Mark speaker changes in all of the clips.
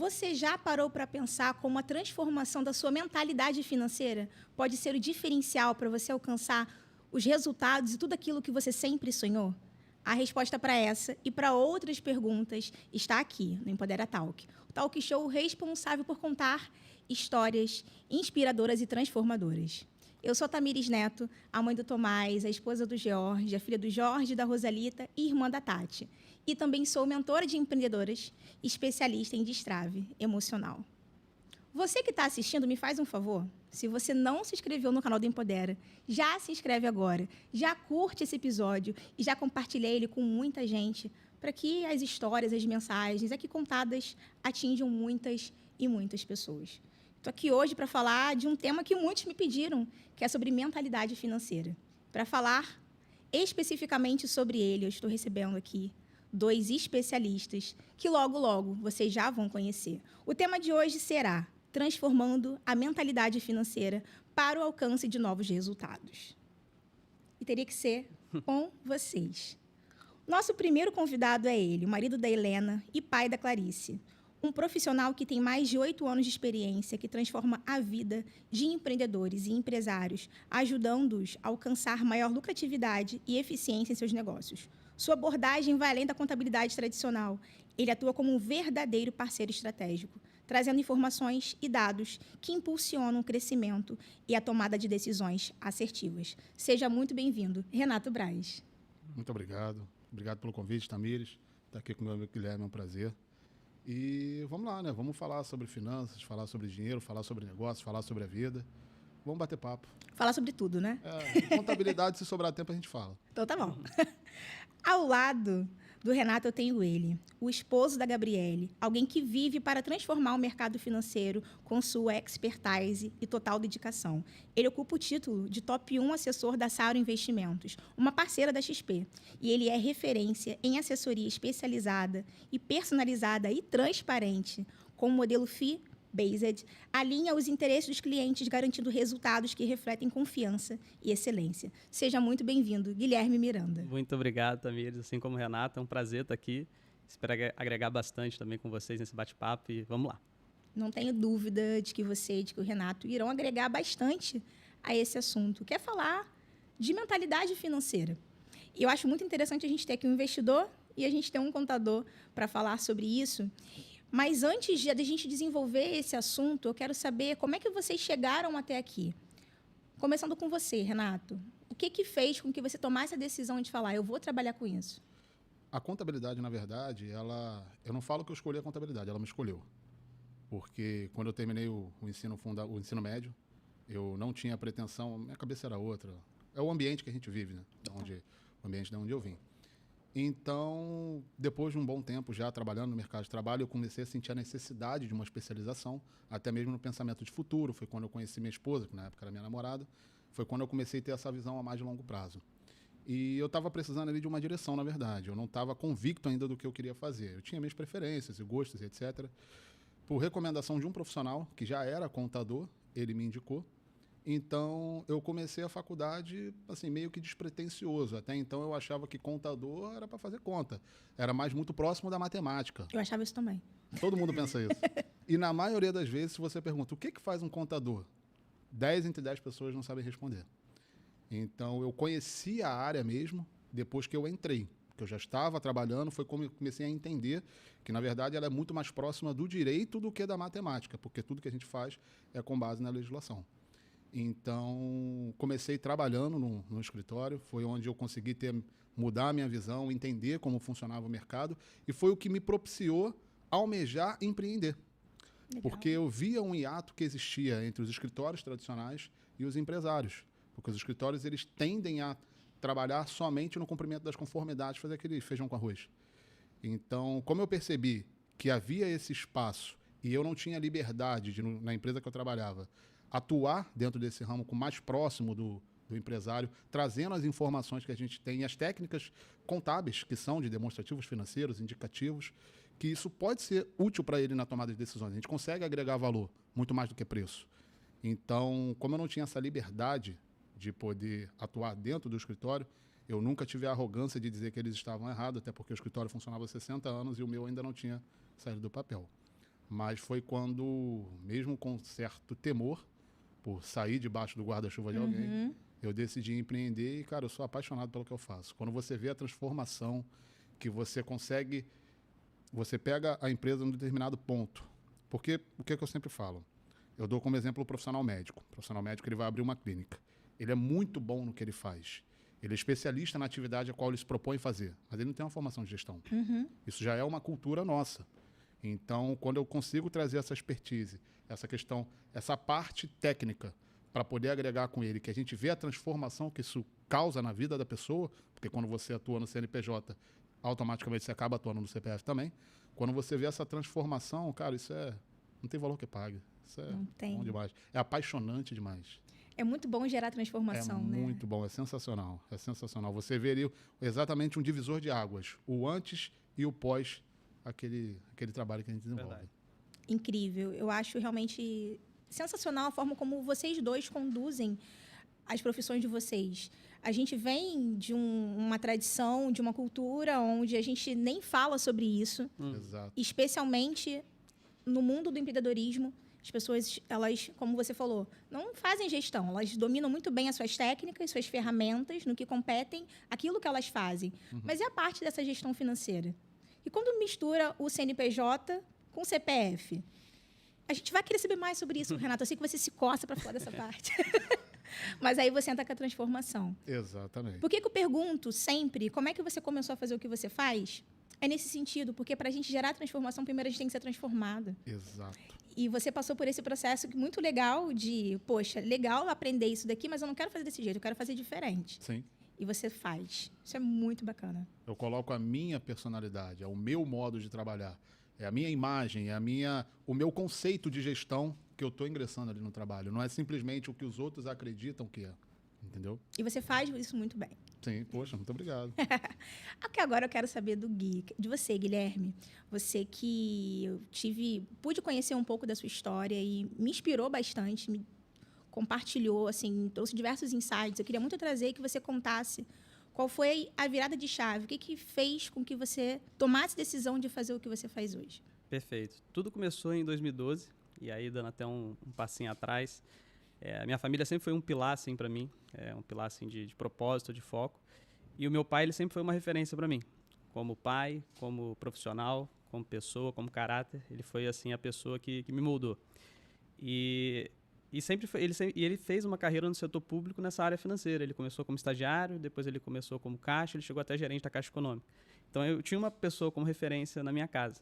Speaker 1: Você já parou para pensar como a transformação da sua mentalidade financeira pode ser o diferencial para você alcançar os resultados e tudo aquilo que você sempre sonhou? A resposta para essa e para outras perguntas está aqui, no Empodera Talk. O talk show responsável por contar histórias inspiradoras e transformadoras. Eu sou a Tamires Neto, a mãe do Tomás, a esposa do George, a filha do Jorge, da Rosalita e irmã da Tati. E também sou mentora de empreendedoras, especialista em destrave emocional. Você que está assistindo, me faz um favor. Se você não se inscreveu no canal do Empodera, já se inscreve agora, já curte esse episódio e já compartilha ele com muita gente para que as histórias, as mensagens aqui contadas atinjam muitas e muitas pessoas. Estou aqui hoje para falar de um tema que muitos me pediram, que é sobre mentalidade financeira. Para falar especificamente sobre ele, eu estou recebendo aqui 2 especialistas que logo, logo vocês já vão conhecer. O tema de hoje será transformando a mentalidade financeira para o alcance de novos resultados. E teria que ser com vocês. Nosso primeiro convidado é ele, o marido da Helena e pai da Clarice. Um profissional que tem mais de 8 anos de experiência, que transforma a vida de empreendedores e empresários, ajudando-os a alcançar maior lucratividade e eficiência em seus negócios. Sua abordagem vai além da contabilidade tradicional. Ele atua como um verdadeiro parceiro estratégico, trazendo informações e dados que impulsionam o crescimento e a tomada de decisões assertivas. Seja muito bem-vindo, Renato Braz.
Speaker 2: Muito obrigado. Obrigado pelo convite, Tamires. Estar aqui com o meu amigo Guilherme é um prazer. E vamos lá, né? Vamos falar sobre finanças, falar sobre dinheiro, falar sobre negócios, falar sobre a vida. Vamos bater papo.
Speaker 1: Falar sobre tudo, né?
Speaker 2: Contabilidade, se sobrar tempo, a gente fala.
Speaker 1: Então tá bom. Ao lado do Renato, eu tenho ele, o esposo da Gabriele, alguém que vive para transformar o mercado financeiro com sua expertise e total dedicação. Ele ocupa o título de top 1 assessor da Sauro Investimentos, uma parceira da XP. E ele é referência em assessoria especializada e personalizada e transparente, com o modelo fee-based, alinha os interesses dos clientes, garantindo resultados que refletem confiança e excelência. Seja muito bem-vindo, Guilherme Miranda.
Speaker 3: Muito obrigado, Tamires. Assim como o Renato, é um prazer estar aqui. Espero agregar bastante também com vocês nesse bate-papo e vamos lá.
Speaker 1: Não tenho dúvida de que você e de que o Renato irão agregar bastante a esse assunto, que é falar de mentalidade financeira. E eu acho muito interessante a gente ter aqui um investidor e a gente ter um contador para falar sobre isso. Mas antes de a gente desenvolver esse assunto, eu quero saber como é que vocês chegaram até aqui. Começando com você, Renato. O que fez com que você tomasse a decisão de falar, eu vou trabalhar com isso?
Speaker 2: A contabilidade, na verdade, eu não falo que eu escolhi a contabilidade, ela me escolheu. Porque quando eu terminei o ensino médio, eu não tinha pretensão, minha cabeça era outra. É o ambiente que a gente vive, né? O ambiente de onde eu vim. Então, depois de um bom tempo já trabalhando no mercado de trabalho, eu comecei a sentir a necessidade de uma especialização, até mesmo no pensamento de futuro. Foi quando eu conheci minha esposa, que na época era minha namorada. Foi quando eu comecei a ter essa visão a mais de longo prazo. E eu estava precisando ali de uma direção, na verdade. Eu não estava convicto ainda do que eu queria fazer. Eu tinha minhas preferências e gostos, etc. Por recomendação de um profissional, que já era contador, ele me indicou. Então, eu comecei a faculdade assim, meio que despretensioso. Até então, eu achava que contador era para fazer conta. Era mais muito próximo da matemática.
Speaker 1: Eu achava isso também.
Speaker 2: Todo mundo pensa isso. E na maioria das vezes, se você pergunta, o que faz um contador? 10 entre 10 pessoas não sabem responder. Então, eu conheci a área mesmo depois que eu entrei. Que eu já estava trabalhando, foi como eu comecei a entender que, na verdade, ela é muito mais próxima do direito do que da matemática, porque tudo que a gente faz é com base na legislação. Então, comecei trabalhando no escritório, foi onde eu consegui mudar a minha visão, entender como funcionava o mercado, e foi o que me propiciou almejar empreender. Legal. Porque eu via um hiato que existia entre os escritórios tradicionais e os empresários. Porque os escritórios eles tendem a trabalhar somente no cumprimento das conformidades, fazer aquele feijão com arroz. Então, como eu percebi que havia esse espaço e eu não tinha liberdade na empresa que eu trabalhava, atuar dentro desse ramo com mais próximo do empresário, trazendo as informações que a gente tem, as técnicas contábeis, que são de demonstrativos financeiros, indicativos, que isso pode ser útil para ele na tomada de decisões. A gente consegue agregar valor, muito mais do que preço. Então, como eu não tinha essa liberdade de poder atuar dentro do escritório, eu nunca tive a arrogância de dizer que eles estavam errados, até porque o escritório funcionava há 60 anos e o meu ainda não tinha saído do papel. Mas foi quando, mesmo com certo temor, por sair debaixo do guarda-chuva de alguém, eu decidi empreender e, cara, eu sou apaixonado pelo que eu faço. Quando você vê a transformação que você consegue, você pega a empresa num determinado ponto. Porque o que eu sempre falo? Eu dou como exemplo o profissional médico. O profissional médico, ele vai abrir uma clínica. Ele é muito bom no que ele faz. Ele é especialista na atividade a qual ele se propõe fazer, mas ele não tem uma formação de gestão. Isso já é uma cultura nossa. Então, quando eu consigo trazer essa expertise, essa questão, essa parte técnica, para poder agregar com ele, que a gente vê a transformação que isso causa na vida da pessoa, porque quando você atua no CNPJ, automaticamente você acaba atuando no CPF também. Quando você vê essa transformação, cara, isso não tem valor que pague. Isso é bom demais. É apaixonante demais.
Speaker 1: É muito bom gerar transformação, né?
Speaker 2: É muito bom, é sensacional. É sensacional. Você vê ali exatamente um divisor de águas, o antes e o pós aquele trabalho que a gente desenvolve.
Speaker 3: Verdade.
Speaker 1: Incrível. Eu acho realmente sensacional a forma como vocês dois conduzem as profissões de vocês. A gente vem de uma tradição, de uma cultura onde a gente nem fala sobre isso,
Speaker 2: Exato.
Speaker 1: especialmente no mundo do empreendedorismo. As pessoas, elas, como você falou, não fazem gestão. Elas dominam muito bem as suas técnicas, suas ferramentas, no que competem, aquilo que elas fazem. Mas é a parte dessa gestão financeira. E quando mistura o CNPJ com o CPF, a gente vai querer saber mais sobre isso, Renato. Eu sei que você se coça para falar dessa parte. Mas aí você entra com a transformação.
Speaker 2: Exatamente.
Speaker 1: Por que eu pergunto sempre como é que você começou a fazer o que você faz? É nesse sentido, porque para a gente gerar transformação, primeiro a gente tem que ser transformado.
Speaker 2: Exato.
Speaker 1: E você passou por esse processo muito legal de, poxa, legal aprender isso daqui, mas eu não quero fazer desse jeito, eu quero fazer diferente.
Speaker 2: Sim.
Speaker 1: E você faz. Isso é muito bacana.
Speaker 2: Eu coloco a minha personalidade, é o meu modo de trabalhar, é a minha imagem, o meu conceito de gestão que eu estou ingressando ali no trabalho. Não é simplesmente o que os outros acreditam que é. Entendeu?
Speaker 1: E você faz isso muito bem.
Speaker 2: Sim, poxa, muito obrigado.
Speaker 1: Aqui agora eu quero saber do Gui, de você, Guilherme. Você que eu pude conhecer um pouco da sua história e me inspirou bastante, me compartilhou, assim, trouxe diversos insights. Eu queria muito trazer que você contasse qual foi a virada de chave, o que fez com que você tomasse decisão de fazer o que você faz hoje.
Speaker 3: Perfeito. Tudo começou em 2012, e aí dando até um passinho atrás, a minha família sempre foi um pilar assim para mim, um pilar assim de propósito, de foco. E o meu pai, ele sempre foi uma referência para mim, como pai, como profissional, como pessoa, como caráter. Ele foi assim a pessoa que me moldou. E sempre foi, ele fez uma carreira no setor público nessa área financeira. Ele começou como estagiário, depois ele começou como caixa, ele chegou até gerente da Caixa Econômica. Então eu tinha uma pessoa como referência na minha casa.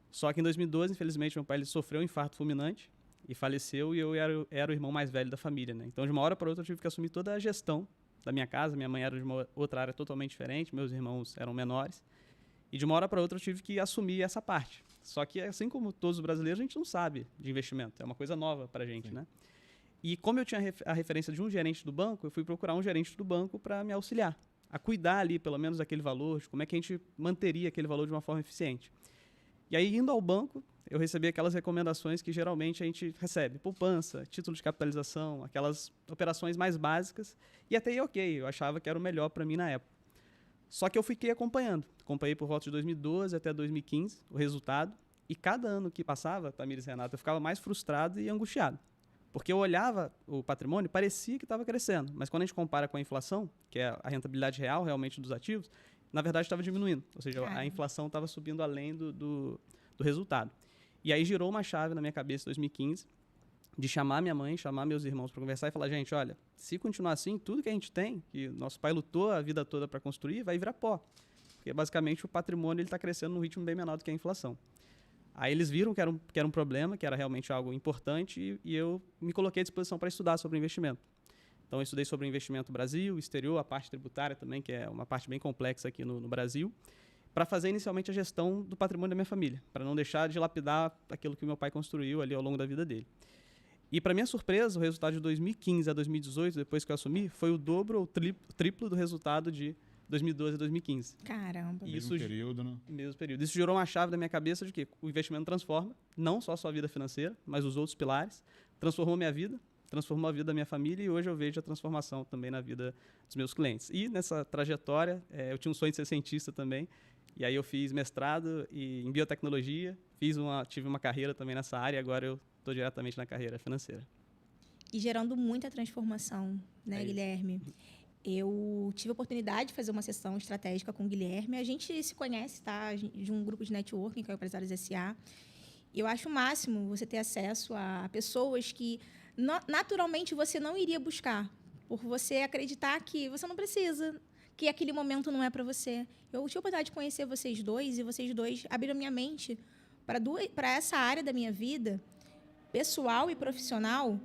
Speaker 3: Só que em 2012, infelizmente, meu pai ele sofreu um infarto fulminante e faleceu, e eu era o irmão mais velho da família, né? Então, de uma hora para outra, eu tive que assumir toda a gestão da minha casa. Minha mãe era de uma outra área totalmente diferente, meus irmãos eram menores. E de uma hora para outra, eu tive que assumir essa parte. Só que, assim como todos os brasileiros, a gente não sabe de investimento. É uma coisa nova para a gente, né? E como eu tinha a referência de um gerente do banco, eu fui procurar um gerente do banco para me auxiliar, a cuidar ali, pelo menos, daquele valor, de como é que a gente manteria aquele valor de uma forma eficiente. E aí, indo ao banco, eu recebi aquelas recomendações que geralmente a gente recebe. Poupança, título de capitalização, aquelas operações mais básicas. E até aí, ok, eu achava que era o melhor para mim na época. Só que eu fiquei acompanhando. Acompanhei por volta de 2012 até 2015 o resultado. E cada ano que passava, Tamires e Renato, eu ficava mais frustrado e angustiado. Porque eu olhava o patrimônio, parecia que estava crescendo. Mas quando a gente compara com a inflação, que é a rentabilidade real realmente dos ativos, na verdade estava diminuindo. Ou seja, a inflação estava subindo além do resultado. E aí girou uma chave na minha cabeça em 2015 de chamar minha mãe, chamar meus irmãos para conversar e falar, gente, olha, se continuar assim, tudo que a gente tem, que nosso pai lutou a vida toda para construir, vai virar pó. Porque basicamente o patrimônio está crescendo num ritmo bem menor do que a inflação. Aí eles viram que era um problema, que era realmente algo importante, e eu me coloquei à disposição para estudar sobre investimento. Então, eu estudei sobre investimento no Brasil, exterior, a parte tributária também, que é uma parte bem complexa aqui no Brasil, para fazer inicialmente a gestão do patrimônio da minha família, para não deixar de lapidar aquilo que meu pai construiu ali ao longo da vida dele. E, para minha surpresa, o resultado de 2015 a 2018, depois que eu assumi, foi o dobro ou triplo do resultado de 2012 a 2015.
Speaker 1: Caramba.
Speaker 2: Mesmo período, né?
Speaker 3: Mesmo período. Isso gerou uma chave na minha cabeça de que o investimento transforma, não só a sua vida financeira, mas os outros pilares. Transformou minha vida, transformou a vida da minha família, e hoje eu vejo a transformação também na vida dos meus clientes. E nessa trajetória, eu tinha um sonho de ser cientista também, e aí eu fiz mestrado em biotecnologia, tive uma carreira também nessa área e agora eu estou diretamente na carreira financeira.
Speaker 1: E gerando muita transformação, né, Guilherme? Eu tive a oportunidade de fazer uma sessão estratégica com o Guilherme. A gente se conhece, tá? De um grupo de networking, que é o Empresários S.A. E eu acho o máximo você ter acesso a pessoas que naturalmente você não iria buscar, por você acreditar que você não precisa, que aquele momento não é para você. Eu tive a oportunidade de conhecer vocês dois e vocês dois abriram minha mente para essa área da minha vida, pessoal e profissional,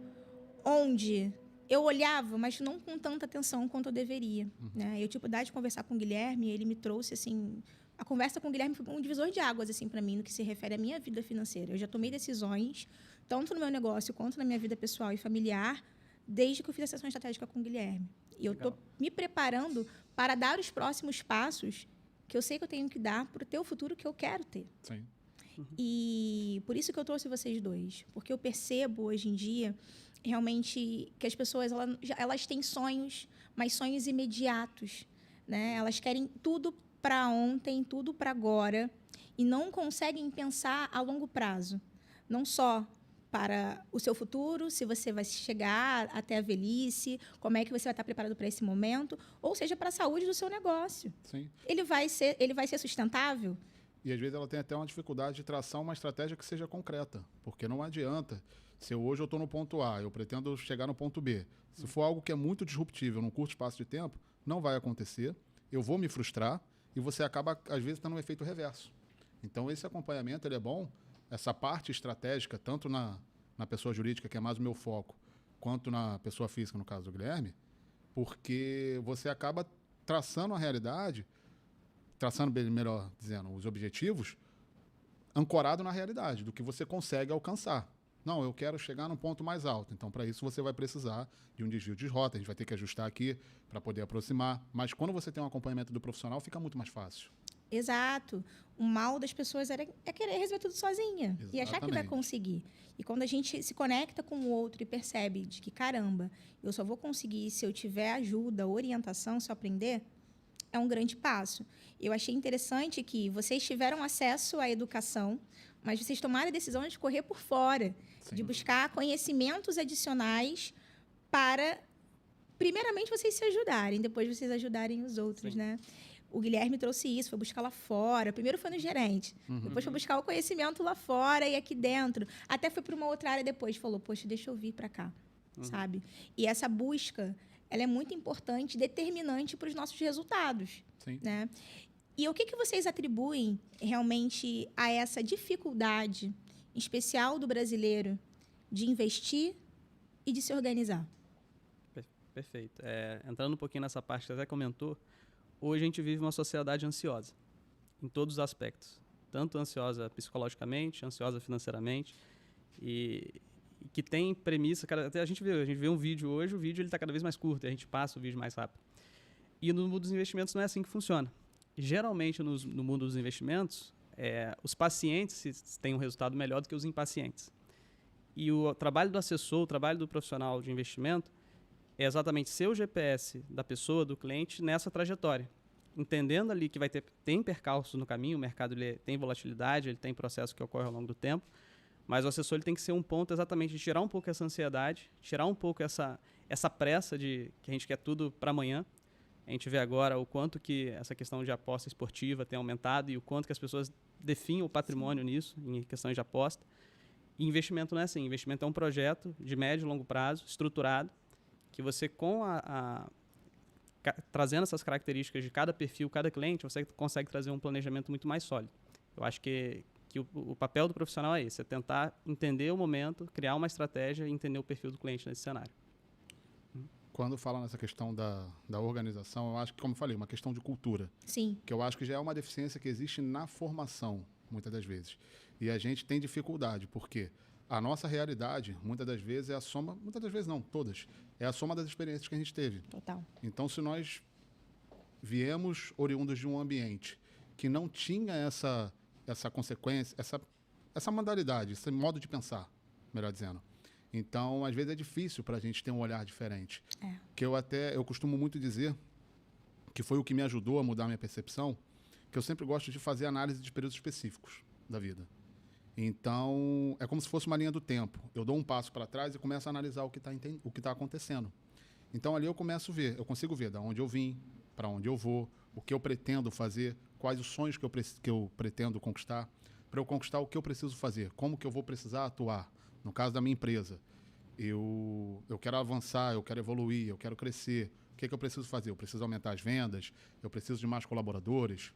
Speaker 1: onde eu olhava, mas não com tanta atenção quanto eu deveria. Né? Eu tive a oportunidade de conversar com o Guilherme, ele me trouxe, assim... A conversa com o Guilherme foi um divisor de águas, assim, para mim, no que se refere à minha vida financeira. Eu já tomei decisões, tanto no meu negócio quanto na minha vida pessoal e familiar, desde que eu fiz a sessão estratégica com o Guilherme. E eu estou me preparando para dar os próximos passos que eu sei que eu tenho que dar para ter o futuro que eu quero ter.
Speaker 2: Sim.
Speaker 1: E por isso que eu trouxe vocês dois. Porque eu percebo, hoje em dia, realmente que as pessoas elas têm sonhos, mas sonhos imediatos. Né? Elas querem tudo para ontem, tudo para agora, e não conseguem pensar a longo prazo. Não só para o seu futuro, se você vai chegar até a velhice, como é que você vai estar preparado para esse momento, ou seja, para a saúde do seu negócio.
Speaker 2: Sim.
Speaker 1: Ele vai ser sustentável?
Speaker 2: E às vezes ela tem até uma dificuldade de traçar uma estratégia que seja concreta, porque não adianta. Se hoje eu estou no ponto A, eu pretendo chegar no ponto B. Se for algo que é muito disruptível num curto espaço de tempo, não vai acontecer, eu vou me frustrar e você acaba, às vezes, tendo um efeito reverso. Então, esse acompanhamento ele é bom, essa parte estratégica, tanto na pessoa jurídica, que é mais o meu foco, quanto na pessoa física, no caso do Guilherme, porque você acaba traçando a realidade, traçando, melhor dizendo, os objetivos, ancorado na realidade, do que você consegue alcançar. Não, eu quero chegar num ponto mais alto. Então, para isso, você vai precisar de um desvio de rota. A gente vai ter que ajustar aqui para poder aproximar. Mas quando você tem um acompanhamento do profissional, fica muito mais fácil.
Speaker 1: Exato. O mal das pessoas é querer resolver tudo sozinha.
Speaker 2: Exatamente.
Speaker 1: E achar que vai conseguir. E quando a gente se conecta com o outro e percebe de que, caramba, eu só vou conseguir se eu tiver ajuda, orientação, se eu aprender, é um grande passo. Eu achei interessante que vocês tiveram acesso à educação, mas vocês tomaram a decisão de correr por fora,
Speaker 2: Sim.
Speaker 1: de buscar conhecimentos adicionais para, primeiramente, vocês se ajudarem, depois vocês ajudarem os outros,
Speaker 3: Sim.
Speaker 1: né? O Guilherme trouxe isso, foi buscar lá fora. Primeiro foi no gerente, depois foi buscar o conhecimento lá fora e aqui dentro. Até foi para uma outra área depois, falou, poxa, deixa eu vir para cá, sabe? E essa busca, ela é muito importante, determinante para os nossos resultados.
Speaker 2: Sim.
Speaker 1: Né? E o que vocês atribuem realmente a essa dificuldade, em especial do brasileiro, de investir e de se organizar?
Speaker 3: Perfeito. Entrando um pouquinho nessa parte que você até comentou, hoje a gente vive uma sociedade ansiosa, em todos os aspectos. Tanto ansiosa psicologicamente, ansiosa financeiramente, e que tem premissa... Até a gente vê um vídeo hoje, o vídeo está cada vez mais curto, e a gente passa o vídeo mais rápido. E no mundo dos investimentos não é assim que funciona. Geralmente, no mundo dos investimentos, os pacientes têm um resultado melhor do que os impacientes. E o trabalho do assessor, o trabalho do profissional de investimento, é exatamente ser o GPS da pessoa, do cliente, nessa trajetória. Entendendo ali que tem percalços no caminho, o mercado ele tem volatilidade, ele tem processo que ocorre ao longo do tempo, mas o assessor ele tem que ser um ponto exatamente de tirar um pouco essa ansiedade, tirar um pouco essa pressa de que a gente quer tudo para amanhã. A gente vê agora o quanto que essa questão de aposta esportiva tem aumentado e o quanto que as pessoas definem o patrimônio nisso, em questões de aposta. E investimento não é assim. Investimento é um projeto de médio e longo prazo, estruturado, que você, trazendo essas características de cada perfil, cada cliente, você consegue trazer um planejamento muito mais sólido. Eu acho que o papel do profissional é esse, é tentar entender o momento, criar uma estratégia e entender o perfil do cliente nesse cenário.
Speaker 2: Quando fala nessa questão da organização, eu acho que, como eu falei, uma questão de cultura.
Speaker 1: Sim.
Speaker 2: Que eu acho que já é uma deficiência que existe na formação, muitas das vezes. E a gente tem dificuldade, porque a nossa realidade, muitas das vezes, é a soma... Muitas das vezes não, todas. É a soma das experiências que a gente teve.
Speaker 1: Total.
Speaker 2: Então, se nós viemos oriundos de um ambiente que não tinha essa consequência, essa modalidade, esse modo de pensar, melhor dizendo. Então, às vezes é difícil para a gente ter um olhar diferente. Que eu costumo muito dizer que foi o que me ajudou a mudar a minha percepção, que eu sempre gosto de fazer análise de períodos específicos da vida. Então, é como se fosse uma linha do tempo. Eu dou um passo para trás e começo a analisar o que está acontecendo. Então, ali eu começo a ver, eu consigo ver de onde eu vim, para onde eu vou, o que eu pretendo fazer, quais os sonhos que eu pretendo conquistar. Para eu conquistar, o que eu preciso fazer, como que eu vou precisar atuar. No caso da minha empresa, eu quero avançar, eu quero evoluir, eu quero crescer. O que eu preciso fazer? Eu preciso aumentar as vendas, eu preciso de mais colaboradores.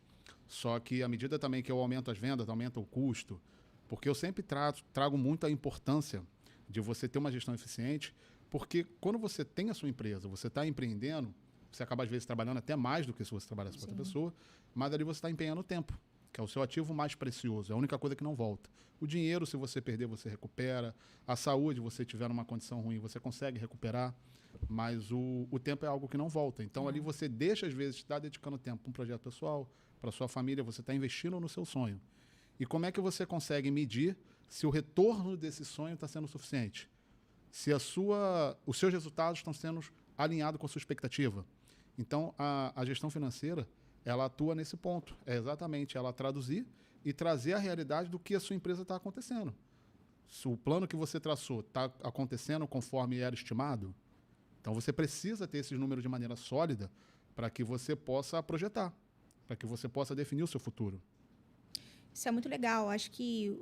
Speaker 2: Só que à medida também que eu aumento as vendas, aumenta o custo. Porque eu sempre trago muito a importância de você ter uma gestão eficiente, porque quando você tem a sua empresa, você está empreendendo, você acaba às vezes trabalhando até mais do que se você trabalhasse para outra pessoa, mas ali você está empenhando tempo, que é o seu ativo mais precioso, é a única coisa que não volta. O dinheiro, se você perder, você recupera. A saúde, se você tiver numa condição ruim, você consegue recuperar, mas o tempo é algo que não volta. Então ali você deixa, às vezes, estar dedicando tempo para um projeto pessoal, para sua família, você está investindo no seu sonho. E como é que você consegue medir se o retorno desse sonho está sendo suficiente? Se os seus resultados estão sendo alinhados com a sua expectativa? Então, a gestão financeira, ela atua nesse ponto. É exatamente ela traduzir e trazer a realidade do que a sua empresa está acontecendo. Se o plano que você traçou está acontecendo conforme era estimado, então você precisa ter esses números de maneira sólida para que você possa projetar, para que você possa definir o seu futuro.
Speaker 1: Isso é muito legal. Acho que,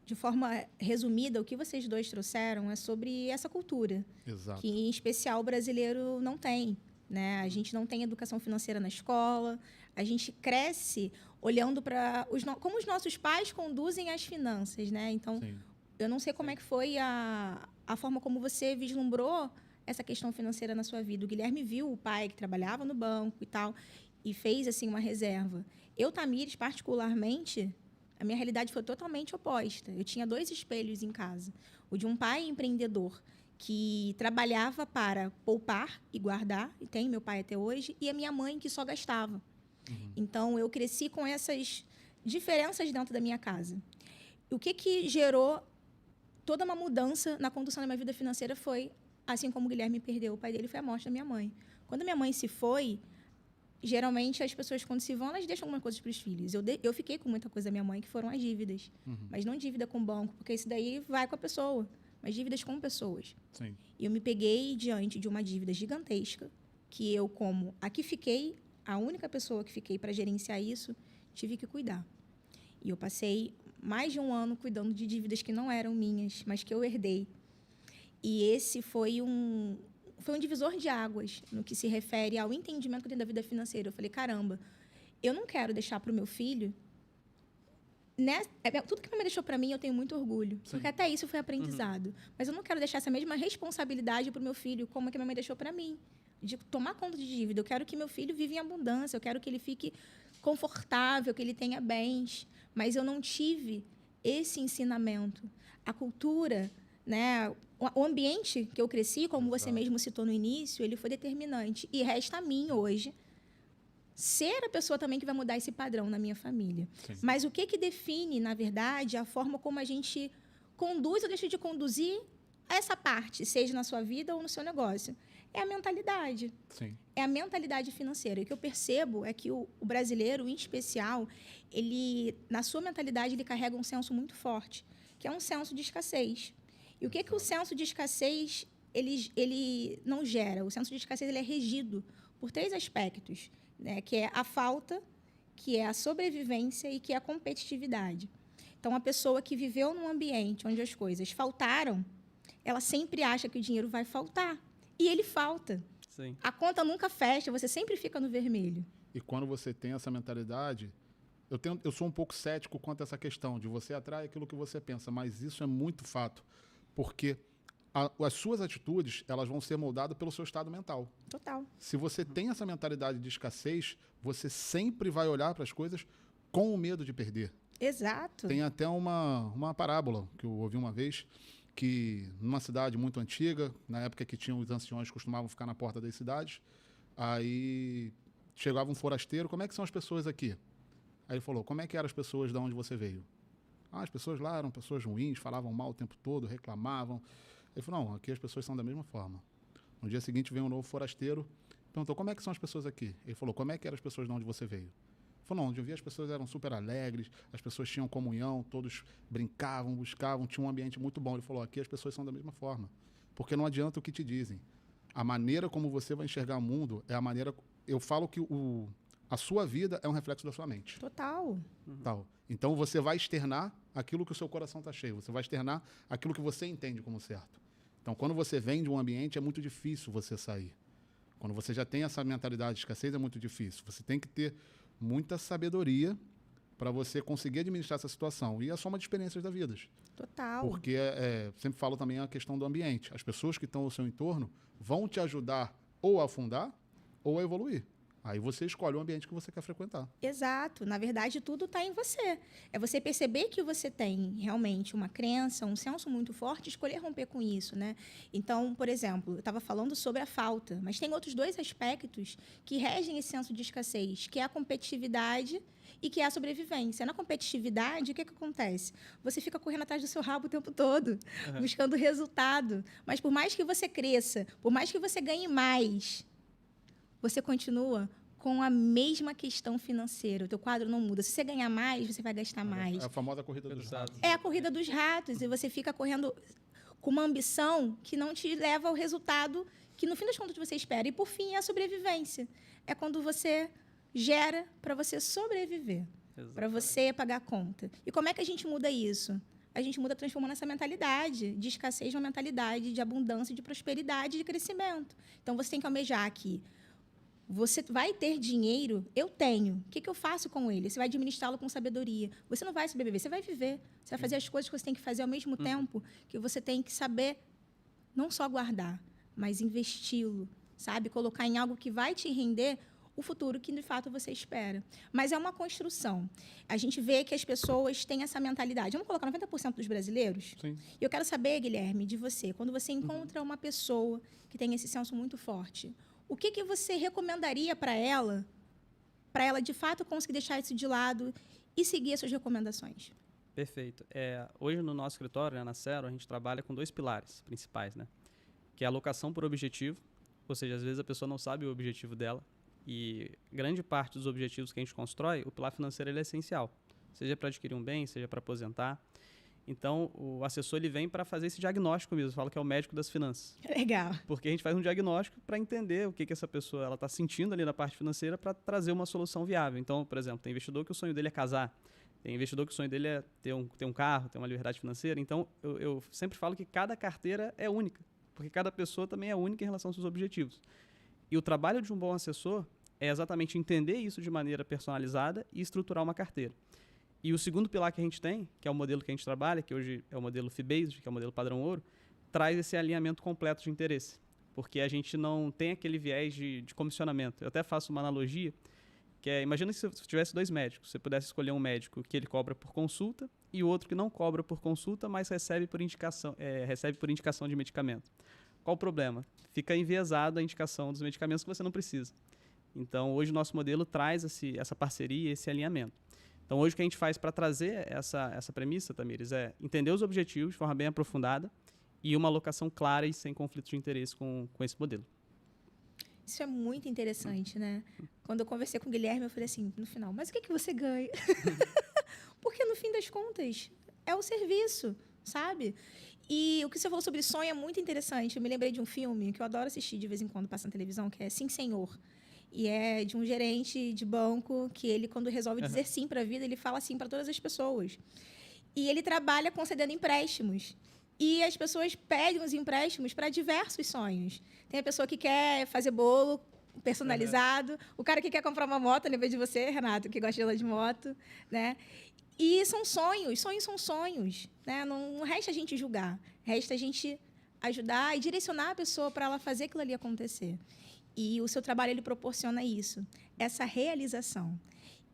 Speaker 1: de forma resumida, o que vocês dois trouxeram é sobre essa cultura.
Speaker 2: Exato.
Speaker 1: Que, em especial, o brasileiro não tem. Né? A gente não tem educação financeira na escola. A gente cresce olhando para como os nossos pais conduzem as finanças. Né? Então,
Speaker 2: Sim.
Speaker 1: eu não sei como é que foi a forma como você vislumbrou essa questão financeira na sua vida. O Guilherme viu o pai que trabalhava no banco e tal, e fez assim uma reserva. Eu, Tamires, particularmente, a minha realidade foi totalmente oposta. Eu tinha 2 espelhos em casa. O de um pai empreendedor que trabalhava para poupar e guardar, e tem meu pai até hoje, e a minha mãe que só gastava. Então, eu cresci com essas diferenças dentro da minha casa. O que gerou toda uma mudança na condução da minha vida financeira foi, assim como o Guilherme perdeu o pai dele, foi a morte da minha mãe. Quando minha mãe se foi, geralmente as pessoas, quando se vão, elas deixam algumas coisas para os filhos. Eu fiquei com muita coisa da minha mãe, que foram as dívidas. Mas não dívida com o banco, porque isso daí vai com a pessoa. Mas dívidas com pessoas.
Speaker 2: Sim.
Speaker 1: E eu me peguei diante de uma dívida gigantesca, que eu, como aqui fiquei, a única pessoa que fiquei para gerenciar isso, tive que cuidar. E eu passei mais de 1 ano cuidando de dívidas que não eram minhas, mas que eu herdei. E esse foi um divisor de águas no que se refere ao entendimento que eu tenho da vida financeira. Eu falei, caramba, eu não quero deixar para o meu filho... Tudo que minha mãe deixou para mim, eu tenho muito orgulho.
Speaker 2: Sim.
Speaker 1: Porque até isso foi aprendizado. Mas eu não quero deixar essa mesma responsabilidade para o meu filho, como a que minha mãe deixou para mim. De tomar conta de dívida. Eu quero que meu filho viva em abundância. Eu quero que ele fique confortável, que ele tenha bens. Mas eu não tive esse ensinamento. A cultura, né? O ambiente que eu cresci, como você mesmo citou no início, ele foi determinante. E resta a mim hoje ser a pessoa também que vai mudar esse padrão na minha família.
Speaker 2: Sim.
Speaker 1: Mas o que define, na verdade, a forma como a gente conduz ou deixa de conduzir essa parte, seja na sua vida ou no seu negócio? É a mentalidade.
Speaker 2: Sim.
Speaker 1: É a mentalidade financeira. E o que eu percebo é que o brasileiro, em especial, ele, na sua mentalidade, ele carrega um senso muito forte, que é um senso de escassez. E o que o senso de escassez ele não gera? O senso de escassez ele é regido por 3 aspectos, né? Que é a falta, que é a sobrevivência e que é a competitividade. Então, a pessoa que viveu num ambiente onde as coisas faltaram, ela sempre acha que o dinheiro vai faltar. E ele falta.
Speaker 3: Sim.
Speaker 1: A conta nunca fecha, você sempre fica no vermelho.
Speaker 2: E quando você tem essa mentalidade, eu sou um pouco cético quanto a essa questão de você atrai aquilo que você pensa, mas isso é muito fato, porque as suas atitudes elas vão ser moldadas pelo seu estado mental.
Speaker 1: Total.
Speaker 2: Se você tem essa mentalidade de escassez, você sempre vai olhar para as coisas com o medo de perder.
Speaker 1: Exato.
Speaker 2: Tem até uma parábola que eu ouvi uma vez, que numa cidade muito antiga, na época que tinham os anciões costumavam ficar na porta das cidades, aí chegava um forasteiro, como é que são as pessoas aqui? Aí ele falou, como é que eram as pessoas de onde você veio? As pessoas lá eram pessoas ruins, falavam mal o tempo todo, reclamavam. Ele falou, não, aqui as pessoas são da mesma forma. No dia seguinte veio um novo forasteiro, perguntou, como é que são as pessoas aqui? Ele falou, como é que eram as pessoas de onde você veio? Falou, não, onde eu vi as pessoas eram super alegres, as pessoas tinham comunhão, todos brincavam, buscavam, tinha um ambiente muito bom. Ele falou, aqui as pessoas são da mesma forma. Porque não adianta o que te dizem. A maneira como você vai enxergar o mundo é a maneira... Eu falo que a sua vida é um reflexo da sua mente.
Speaker 1: Total.
Speaker 2: Tal. Então, você vai externar aquilo que o seu coração está cheio. Você vai externar aquilo que você entende como certo. Então, quando você vem de um ambiente, é muito difícil você sair. Quando você já tem essa mentalidade de escassez, é muito difícil. Você tem que ter muita sabedoria para você conseguir administrar essa situação. E a soma de experiências da vida.
Speaker 1: Total.
Speaker 2: Porque, sempre falo também a questão do ambiente. As pessoas que estão ao seu entorno vão te ajudar ou a afundar ou a evoluir. Aí você escolhe o ambiente que você quer frequentar.
Speaker 1: Exato. Na verdade, tudo está em você. É você perceber que você tem realmente uma crença, um senso muito forte e escolher romper com isso, né? Então, por exemplo, eu estava falando sobre a falta, mas tem outros dois aspectos que regem esse senso de escassez, que é a competitividade e que é a sobrevivência. Na competitividade, o que acontece? Você fica correndo atrás do seu rabo o tempo todo, buscando resultado. Mas por mais que você cresça, por mais que você ganhe mais, você continua com a mesma questão financeira. O teu quadro não muda. Se você ganhar mais, você vai gastar mais.
Speaker 2: É a famosa corrida dos ratos.
Speaker 1: É a corrida dos ratos. E você fica correndo com uma ambição que não te leva ao resultado que, no fim das contas, você espera. E, por fim, é a sobrevivência. É quando você gera para você sobreviver, para você pagar a conta. E como é que a gente muda isso? A gente muda transformando essa mentalidade de escassez numa mentalidade de abundância, de prosperidade, de crescimento. Então, você tem que almejar aqui. Você vai ter dinheiro? Eu tenho. O que eu faço com ele? Você vai administrá-lo com sabedoria. Você não vai sobreviver, você vai viver. Você vai fazer as coisas que você tem que fazer ao mesmo tempo que você tem que saber não só guardar, mas investi-lo, sabe? Colocar em algo que vai te render o futuro que, de fato, você espera. Mas é uma construção. A gente vê que as pessoas têm essa mentalidade. Vamos colocar 90% dos brasileiros?
Speaker 2: Sim.
Speaker 1: E eu quero saber, Guilherme, de você. Quando você encontra uma pessoa que tem esse senso muito forte, o que você recomendaria para ela, de fato, conseguir deixar isso de lado e seguir as suas recomendações?
Speaker 3: Perfeito. Hoje, no nosso escritório, né, na Cero, a gente trabalha com 2 pilares principais, né? Que é a alocação por objetivo, ou seja, às vezes a pessoa não sabe o objetivo dela, e grande parte dos objetivos que a gente constrói, o pilar financeiro ele é essencial, seja para adquirir um bem, seja para aposentar. Então, o assessor ele vem para fazer esse diagnóstico mesmo, fala que é o médico das finanças.
Speaker 1: Legal.
Speaker 3: Porque a gente faz um diagnóstico para entender o que essa pessoa está sentindo ali na parte financeira para trazer uma solução viável. Então, por exemplo, tem investidor que o sonho dele é casar, tem investidor que o sonho dele é ter um carro, ter uma liberdade financeira. Então, eu sempre falo que cada carteira é única, porque cada pessoa também é única em relação aos seus objetivos. E o trabalho de um bom assessor é exatamente entender isso de maneira personalizada e estruturar uma carteira. E o segundo pilar que a gente tem, que é o modelo que a gente trabalha, que hoje é o modelo Fee-Based, que é o modelo padrão ouro, traz esse alinhamento completo de interesse, porque a gente não tem aquele viés de comissionamento. Eu até faço uma analogia, que é, imagina se tivesse 2 médicos, você pudesse escolher um médico que ele cobra por consulta e o outro que não cobra por consulta, mas recebe por indicação de medicamento. Qual o problema? Fica enviesado a indicação dos medicamentos que você não precisa. Então, hoje o nosso modelo traz essa parceria, esse alinhamento. Então, hoje o que a gente faz para trazer essa premissa, Tamires, é entender os objetivos de forma bem aprofundada e uma alocação clara e sem conflito de interesse com esse modelo.
Speaker 1: Isso é muito interessante, né? Quando eu conversei com o Guilherme, eu falei assim, no final, mas o que você ganha? Porque, no fim das contas, é o serviço, sabe? E o que você falou sobre sonho é muito interessante. Eu me lembrei de um filme que eu adoro assistir de vez em quando, passa na televisão, que é Sim, Senhor. E é de um gerente de banco que ele, quando resolve dizer sim para a vida, ele fala sim para todas as pessoas. E ele trabalha concedendo empréstimos. E as pessoas pedem os empréstimos para diversos sonhos. Tem a pessoa que quer fazer bolo personalizado, o cara que quer comprar uma moto, lembrei de você, Renato, que gosta de andar de moto, né? E são sonhos são sonhos, né? Não resta a gente julgar, resta a gente ajudar e direcionar a pessoa para ela fazer aquilo ali acontecer. E o seu trabalho, ele proporciona isso, essa realização.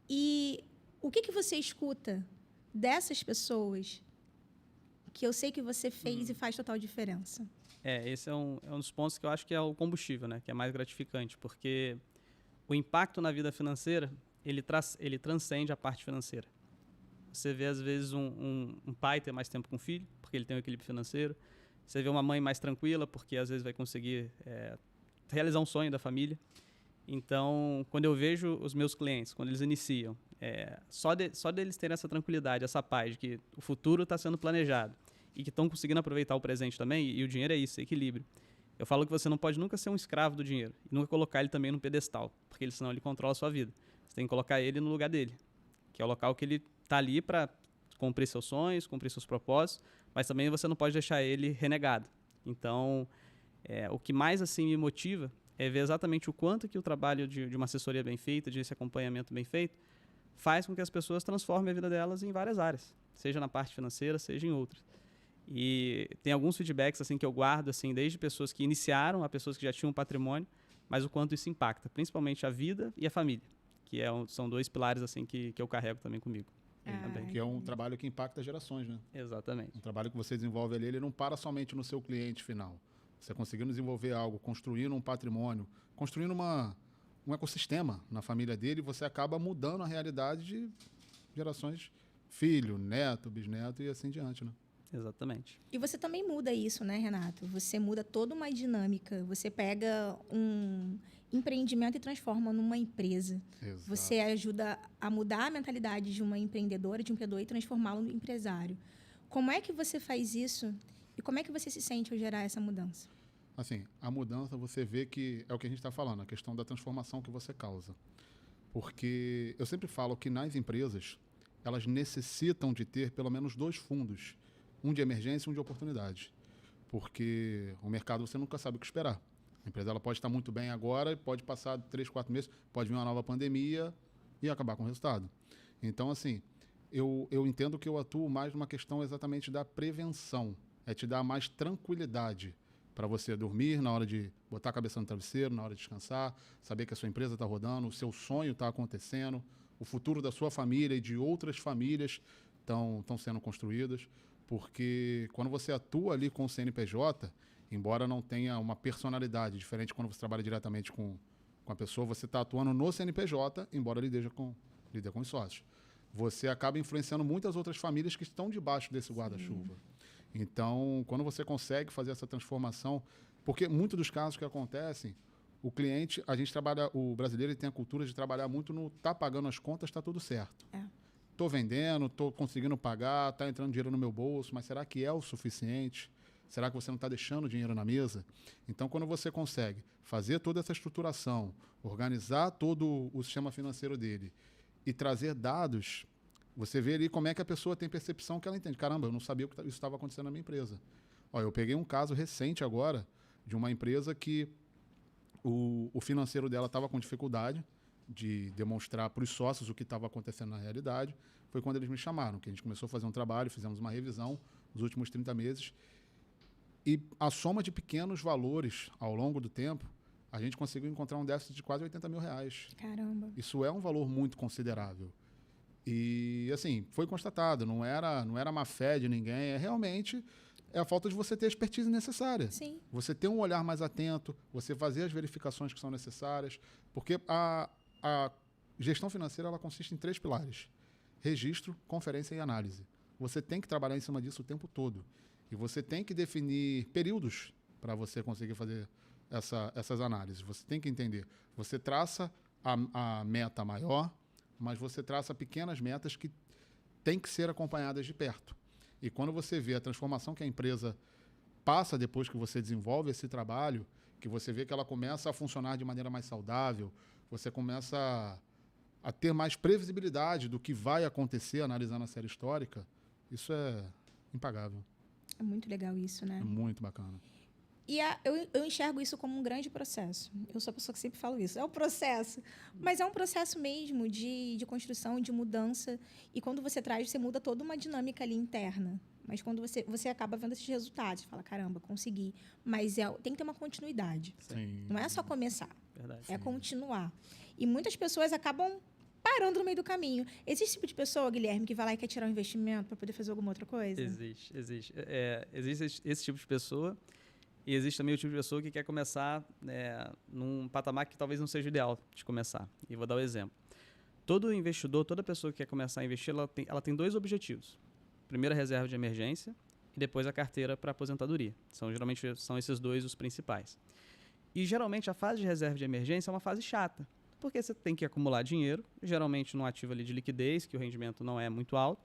Speaker 1: E o que você escuta dessas pessoas que eu sei que você fez e faz total diferença?
Speaker 3: Esse é um dos pontos que eu acho que é o combustível, né? Que é mais gratificante, porque o impacto na vida financeira, ele transcende a parte financeira. Você vê, às vezes, um pai ter mais tempo com o filho, porque ele tem um equilíbrio financeiro. Você vê uma mãe mais tranquila, porque, às vezes, vai conseguir realizar um sonho da família. Então, quando eu vejo os meus clientes, quando eles iniciam, só deles terem essa tranquilidade, essa paz de que o futuro está sendo planejado e que estão conseguindo aproveitar o presente também, e o dinheiro é isso, é equilíbrio. Eu falo que você não pode nunca ser um escravo do dinheiro e nunca colocar ele também no pedestal, porque senão ele controla a sua vida. Você tem que colocar ele no lugar dele, que é o local que ele está ali para cumprir seus sonhos, cumprir seus propósitos, mas também você não pode deixar ele renegado. Então, o que mais assim me motiva é ver exatamente o quanto que o trabalho de uma assessoria bem feita, de esse acompanhamento bem feito, faz com que as pessoas transformem a vida delas em várias áreas, seja na parte financeira, seja em outras. E tem alguns feedbacks assim que eu guardo assim desde pessoas que iniciaram a pessoas que já tinham um patrimônio, mas o quanto isso impacta, principalmente a vida e a família, que são dois pilares assim que eu carrego também comigo. Também.
Speaker 2: Que é um trabalho que impacta gerações, né?
Speaker 3: Exatamente.
Speaker 2: Um trabalho que você desenvolve ali, ele não para somente no seu cliente final. Você conseguindo desenvolver algo, construindo um patrimônio, construindo um ecossistema na família dele, você acaba mudando a realidade de gerações, filho, neto, bisneto e assim diante, né?
Speaker 1: Exatamente. E você também muda isso, né, Renato? Você muda toda uma dinâmica. Você pega um empreendimento e transforma numa empresa.
Speaker 2: Exato.
Speaker 1: Você ajuda a mudar a mentalidade de uma empreendedora, de um empreendedor e transformá-lo no empresário. Como é que você faz isso e como é que você se sente ao gerar essa mudança?
Speaker 2: Assim, a mudança você vê que é o que a gente está falando, a questão da transformação que você causa. Porque eu sempre falo que nas empresas, elas necessitam de ter pelo menos 2 fundos. Um de emergência e um de oportunidade. Porque o mercado você nunca sabe o que esperar. A empresa ela pode estar muito bem agora, pode passar 3, 4 meses, pode vir uma nova pandemia e acabar com o resultado. Então, assim, eu entendo que eu atuo mais numa questão exatamente da prevenção. É te dar mais tranquilidade para você dormir na hora de botar a cabeça no travesseiro, na hora de descansar, saber que a sua empresa está rodando, o seu sonho está acontecendo, o futuro da sua família e de outras famílias estão sendo construídas. Porque quando você atua ali com o CNPJ, embora não tenha uma personalidade diferente quando você trabalha diretamente com a pessoa, você está atuando no CNPJ, embora lide com os sócios. Você acaba influenciando muitas outras famílias que estão debaixo desse guarda-chuva. Então, quando você consegue fazer essa transformação, porque muitos dos casos que acontecem, o cliente, a gente trabalha, o brasileiro ele tem a cultura de trabalhar muito no tá pagando as contas, está tudo certo. Estou vendendo, estou conseguindo pagar, está entrando dinheiro no meu bolso, mas será que é o suficiente? Será que você não está deixando dinheiro na mesa? Então, quando você consegue fazer toda essa estruturação, organizar todo o sistema financeiro dele e trazer dados, você vê ali como é que a pessoa tem percepção que ela entende. Caramba, eu não sabia que isso estava acontecendo na minha empresa. Olha, eu peguei um caso recente agora de uma empresa que o financeiro dela estava com dificuldade de demonstrar para os sócios o que estava acontecendo na realidade, foi quando eles me chamaram, que a gente começou a fazer um trabalho, fizemos uma revisão nos últimos 30 meses, e a soma de pequenos valores ao longo do tempo, a gente conseguiu encontrar um déficit de quase R$80 mil.
Speaker 1: Caramba!
Speaker 2: Isso é um valor muito considerável. E, assim, foi constatado, não era má fé de ninguém, realmente a falta de você ter a expertise necessária.
Speaker 1: Sim.
Speaker 2: Você ter um olhar mais atento, você fazer as verificações que são necessárias, porque a gestão financeira ela consiste em 3 pilares: registro, conferência e análise. Você tem que trabalhar em cima disso o tempo todo. E você tem que definir períodos para você conseguir fazer essas análises. Você tem que entender. Você traça a meta maior, mas você traça pequenas metas que têm que ser acompanhadas de perto. E quando você vê a transformação que a empresa passa depois que você desenvolve esse trabalho, que você vê que ela começa a funcionar de maneira mais saudável, você começa a ter mais previsibilidade do que vai acontecer analisando a série histórica, isso é impagável.
Speaker 1: É muito legal isso, né?
Speaker 2: É muito bacana.
Speaker 1: E eu enxergo isso como um grande processo. Eu sou a pessoa que sempre falo isso. É um processo. Mas é um processo mesmo de construção, de mudança. E quando você traz, você muda toda uma dinâmica ali interna. Mas quando você acaba vendo esses resultados, você fala, caramba, consegui. Mas tem que ter uma continuidade.
Speaker 2: Sim.
Speaker 1: Não é só começar.
Speaker 3: Verdade.
Speaker 1: É continuar. E muitas pessoas acabam parando no meio do caminho. Existe esse tipo de pessoa, Guilherme, que vai lá e quer tirar um investimento para poder fazer alguma outra coisa?
Speaker 3: Existe. Existe esse tipo de pessoa. E existe também o tipo de pessoa que quer começar num patamar que talvez não seja ideal de começar. E vou dar um exemplo. Todo investidor, toda pessoa que quer começar a investir, ela tem 2 objetivos. Primeiro, a reserva de emergência e depois a carteira para aposentadoria. Geralmente são esses 2 os principais. E, geralmente, a fase de reserva de emergência é uma fase chata, porque você tem que acumular dinheiro, geralmente num ativo ali de liquidez, que o rendimento não é muito alto,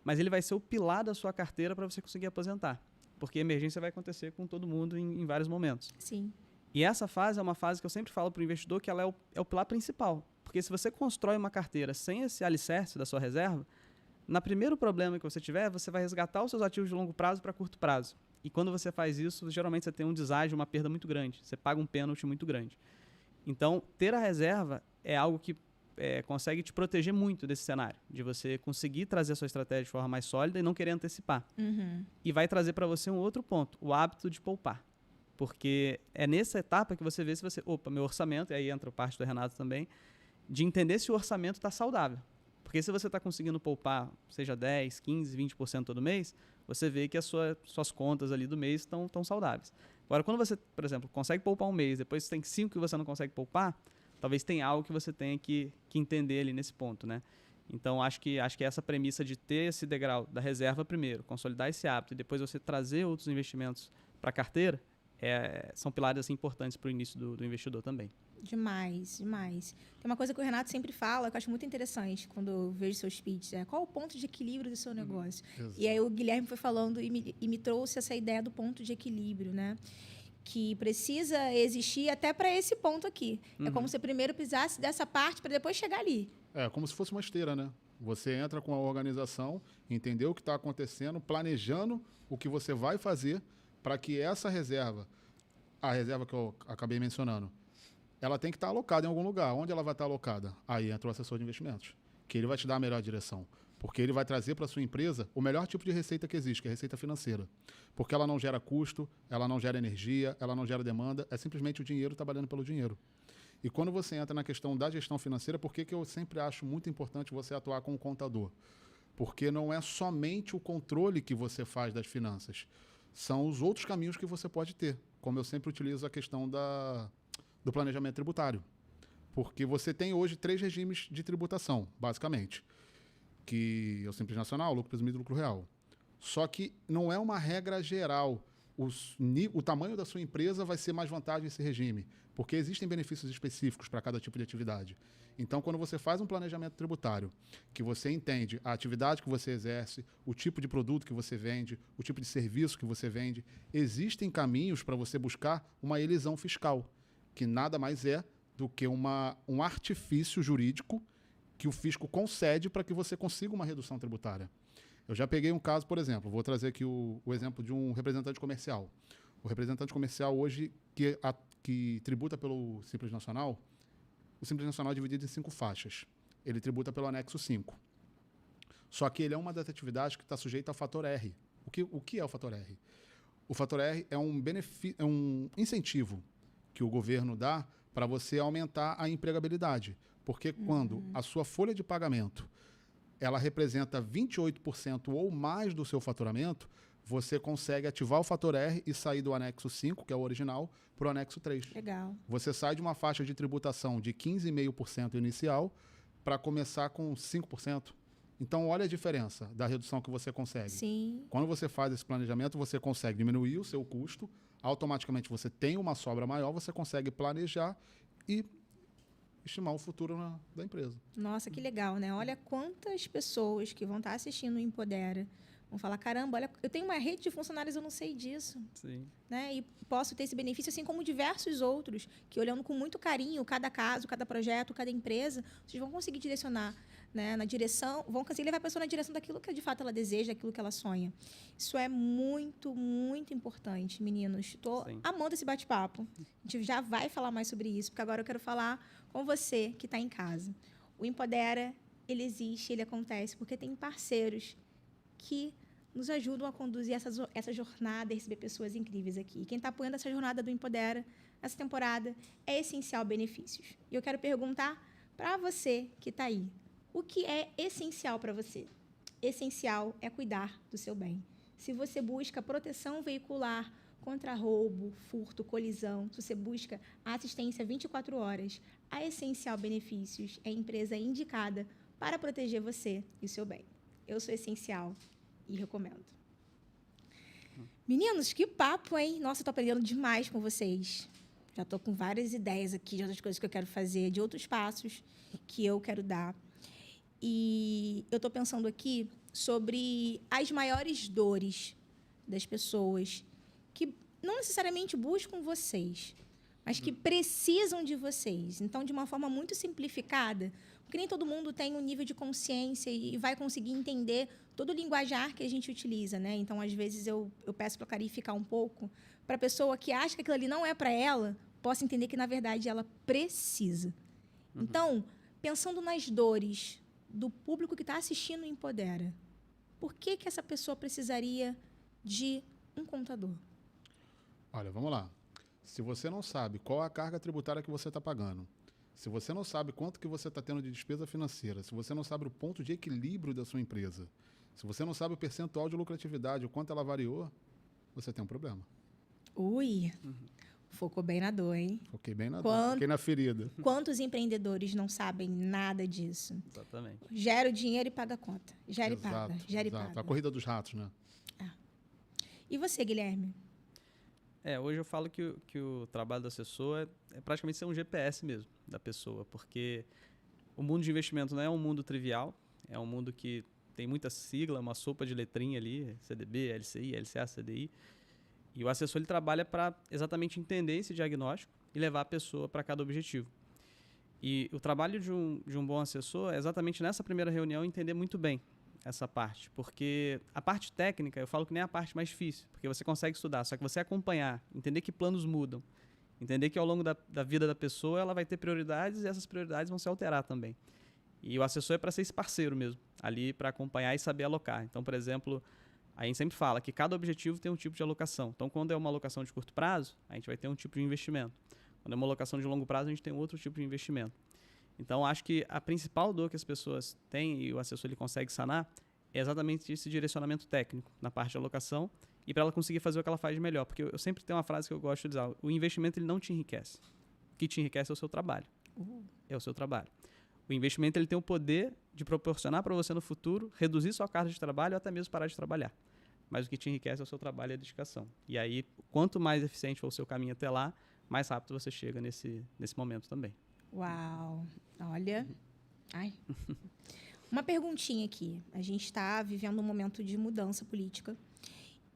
Speaker 3: mas ele vai ser o pilar da sua carteira para você conseguir aposentar, porque emergência vai acontecer com todo mundo em vários momentos.
Speaker 1: Sim.
Speaker 3: E essa fase é uma fase que eu sempre falo para o investidor que ela é o pilar principal, porque se você constrói uma carteira sem esse alicerce da sua reserva, no primeiro problema que você tiver, você vai resgatar os seus ativos de longo prazo para curto prazo. E quando você faz isso, geralmente você tem um deságio, uma perda muito grande. Você paga um pênalti muito grande. Então, ter a reserva é algo que consegue te proteger muito desse cenário, de você conseguir trazer a sua estratégia de forma mais sólida e não querer antecipar.
Speaker 1: Uhum.
Speaker 3: E vai trazer para você um outro ponto, o hábito de poupar. Porque é nessa etapa que você vê se você... Opa, meu orçamento, e aí entra parte do Renato também, de entender se o orçamento está saudável. Porque se você está conseguindo poupar, seja 10%, 15%, 20% todo mês, você vê que as suas contas ali do mês estão saudáveis. Agora, quando você, por exemplo, consegue poupar um mês, depois você tem 5 que você não consegue poupar, talvez tenha algo que você tenha que entender ali nesse ponto, né? Então, acho que essa premissa de ter esse degrau da reserva primeiro, consolidar esse hábito e depois você trazer outros investimentos para a carteira, são pilares assim, importantes para o início do investidor também.
Speaker 1: Demais, demais. Tem uma coisa que o Renato sempre fala, que eu acho muito interessante quando eu vejo seus pitches, qual o ponto de equilíbrio do seu negócio? E aí o Guilherme foi falando e me trouxe essa ideia do ponto de equilíbrio, né? Que precisa existir até para esse ponto aqui. É como se primeiro precisasse dessa parte para depois chegar ali.
Speaker 2: É como se fosse uma esteira, né? Você entra com a organização, entendeu o que está acontecendo, planejando o que você vai fazer para que essa reserva, a reserva que eu acabei mencionando, ela tem que estar alocada em algum lugar. Onde ela vai estar alocada? Aí entra o assessor de investimentos, que ele vai te dar a melhor direção. Porque ele vai trazer para a sua empresa o melhor tipo de receita que existe, que é a receita financeira. Porque ela não gera custo, ela não gera energia, ela não gera demanda, é simplesmente o dinheiro trabalhando pelo dinheiro. E quando você entra na questão da gestão financeira, por que eu sempre acho muito importante você atuar com um contador? Porque não é somente o controle que você faz das finanças, são os outros caminhos que você pode ter. Como eu sempre utilizo a questão do planejamento tributário. Porque você tem hoje 3 regimes de tributação, basicamente, que é o Simples Nacional, lucro presumido e lucro real. Só que não é uma regra geral. O tamanho da sua empresa vai ser mais vantagem esse regime, porque existem benefícios específicos para cada tipo de atividade. Então, quando você faz um planejamento tributário, que você entende a atividade que você exerce, o tipo de produto que você vende, o tipo de serviço que você vende, existem caminhos para você buscar uma elisão fiscal, que nada mais é do que um artifício jurídico que o fisco concede para que você consiga uma redução tributária. Eu já peguei um caso, por exemplo, vou trazer aqui o exemplo de um representante comercial. O representante comercial hoje que tributa pelo Simples Nacional, o Simples Nacional é dividido em 5 faixas. Ele tributa pelo anexo 5. Só que ele é uma das atividades que está sujeita ao fator R. O que é o fator R? O fator R é um incentivo que o governo dá para você aumentar a empregabilidade. Porque quando a sua folha de pagamento ela representa 28% ou mais do seu faturamento, você consegue ativar o fator R e sair do anexo 5, que é o original, para o anexo 3.
Speaker 1: Legal.
Speaker 2: Você sai de uma faixa de tributação de 15,5% inicial para começar com 5%. Então, olha a diferença da redução que você consegue.
Speaker 1: Sim.
Speaker 2: Quando você faz esse planejamento, você consegue diminuir o seu custo, automaticamente você tem uma sobra maior, você consegue planejar e estimar o futuro da empresa.
Speaker 1: Nossa, que legal, né? Olha quantas pessoas que vão estar assistindo o Empodera vão falar, caramba, olha, eu tenho uma rede de funcionários, eu não sei disso.
Speaker 3: Sim.
Speaker 1: Né? E posso ter esse benefício, assim como diversos outros, que olhando com muito carinho cada caso, cada projeto, cada empresa, vocês vão conseguir direcionar, né, na direção, vão conseguir levar a pessoa na direção daquilo que de fato ela deseja, daquilo que ela sonha. Isso é muito, muito importante, meninos. Estou amando esse bate-papo. A gente já vai falar mais sobre isso, porque agora eu quero falar com você que está em casa. O Empodera, ele existe, ele acontece porque tem parceiros que nos ajudam a conduzir essa jornada e receber pessoas incríveis aqui. Quem está apoiando essa jornada do Empodera, essa temporada, é Essencial Benefícios. E eu quero perguntar para você que está aí, o que é essencial para você? Essencial é cuidar do seu bem. Se você busca proteção veicular contra roubo, furto, colisão, se você busca assistência 24 horas, a Essencial Benefícios é a empresa indicada para proteger você e o seu bem. Eu sou Essencial e recomendo. Meninos, que papo, hein? Nossa, eu tô aprendendo demais com vocês. Já estou com várias ideias aqui de outras coisas que eu quero fazer, de outros passos que eu quero dar. E eu estou pensando aqui sobre as maiores dores das pessoas que não necessariamente buscam vocês, mas que precisam de vocês. Então, de uma forma muito simplificada, porque nem todo mundo tem um nível de consciência e vai conseguir entender todo o linguajar que a gente utiliza, né? Então, às vezes, eu peço para clarificar um pouco, para a pessoa que acha que aquilo ali não é para ela, possa entender que, na verdade, ela precisa. Então, pensando nas dores do público que está assistindo o Empodera, por que essa pessoa precisaria de um contador?
Speaker 2: Olha, vamos lá. Se você não sabe qual a carga tributária que você está pagando, se você não sabe quanto que você está tendo de despesa financeira, se você não sabe o ponto de equilíbrio da sua empresa, se você não sabe o percentual de lucratividade, o quanto ela variou, você tem um problema.
Speaker 1: Ui, focou bem na dor, hein?
Speaker 2: Foquei bem na dor, foquei na ferida.
Speaker 1: Quantos empreendedores não sabem nada disso?
Speaker 3: Exatamente.
Speaker 1: Gera o dinheiro e paga a conta. Gera e paga, gera e
Speaker 2: Exato.
Speaker 1: paga.
Speaker 2: A corrida dos ratos, né?
Speaker 1: E você, Guilherme?
Speaker 3: Hoje eu falo que o trabalho do assessor é praticamente ser um GPS mesmo da pessoa, porque o mundo de investimento não é um mundo trivial, é um mundo que tem muita sigla, uma sopa de letrinha ali, CDB, LCI, LCA, CDI, e o assessor ele trabalha para exatamente entender esse diagnóstico e levar a pessoa para cada objetivo. E o trabalho de um bom assessor é exatamente nessa primeira reunião entender muito bem essa parte, porque a parte técnica, eu falo que nem é a parte mais difícil, porque você consegue estudar, só que você acompanhar, entender que planos mudam, entender que ao longo da vida da pessoa ela vai ter prioridades e essas prioridades vão se alterar também. E o assessor é para ser esse parceiro mesmo, ali para acompanhar e saber alocar. Então, por exemplo, a gente sempre fala que cada objetivo tem um tipo de alocação. Então, quando é uma alocação de curto prazo, a gente vai ter um tipo de investimento. Quando é uma alocação de longo prazo, a gente tem outro tipo de investimento. Então, acho que a principal dor que as pessoas têm e o assessor ele consegue sanar é exatamente esse direcionamento técnico na parte de alocação e para ela conseguir fazer o que ela faz de melhor. Porque eu sempre tenho uma frase que eu gosto de usar: o investimento ele não te enriquece. O que te enriquece é o seu trabalho. É o seu trabalho. O investimento ele tem o poder de proporcionar para você no futuro reduzir sua carga de trabalho ou até mesmo parar de trabalhar. Mas o que te enriquece é o seu trabalho e a dedicação. E aí, quanto mais eficiente for o seu caminho até lá, mais rápido você chega nesse momento também.
Speaker 1: Uau! Olha. Ai. Uma perguntinha aqui. A gente está vivendo um momento de mudança política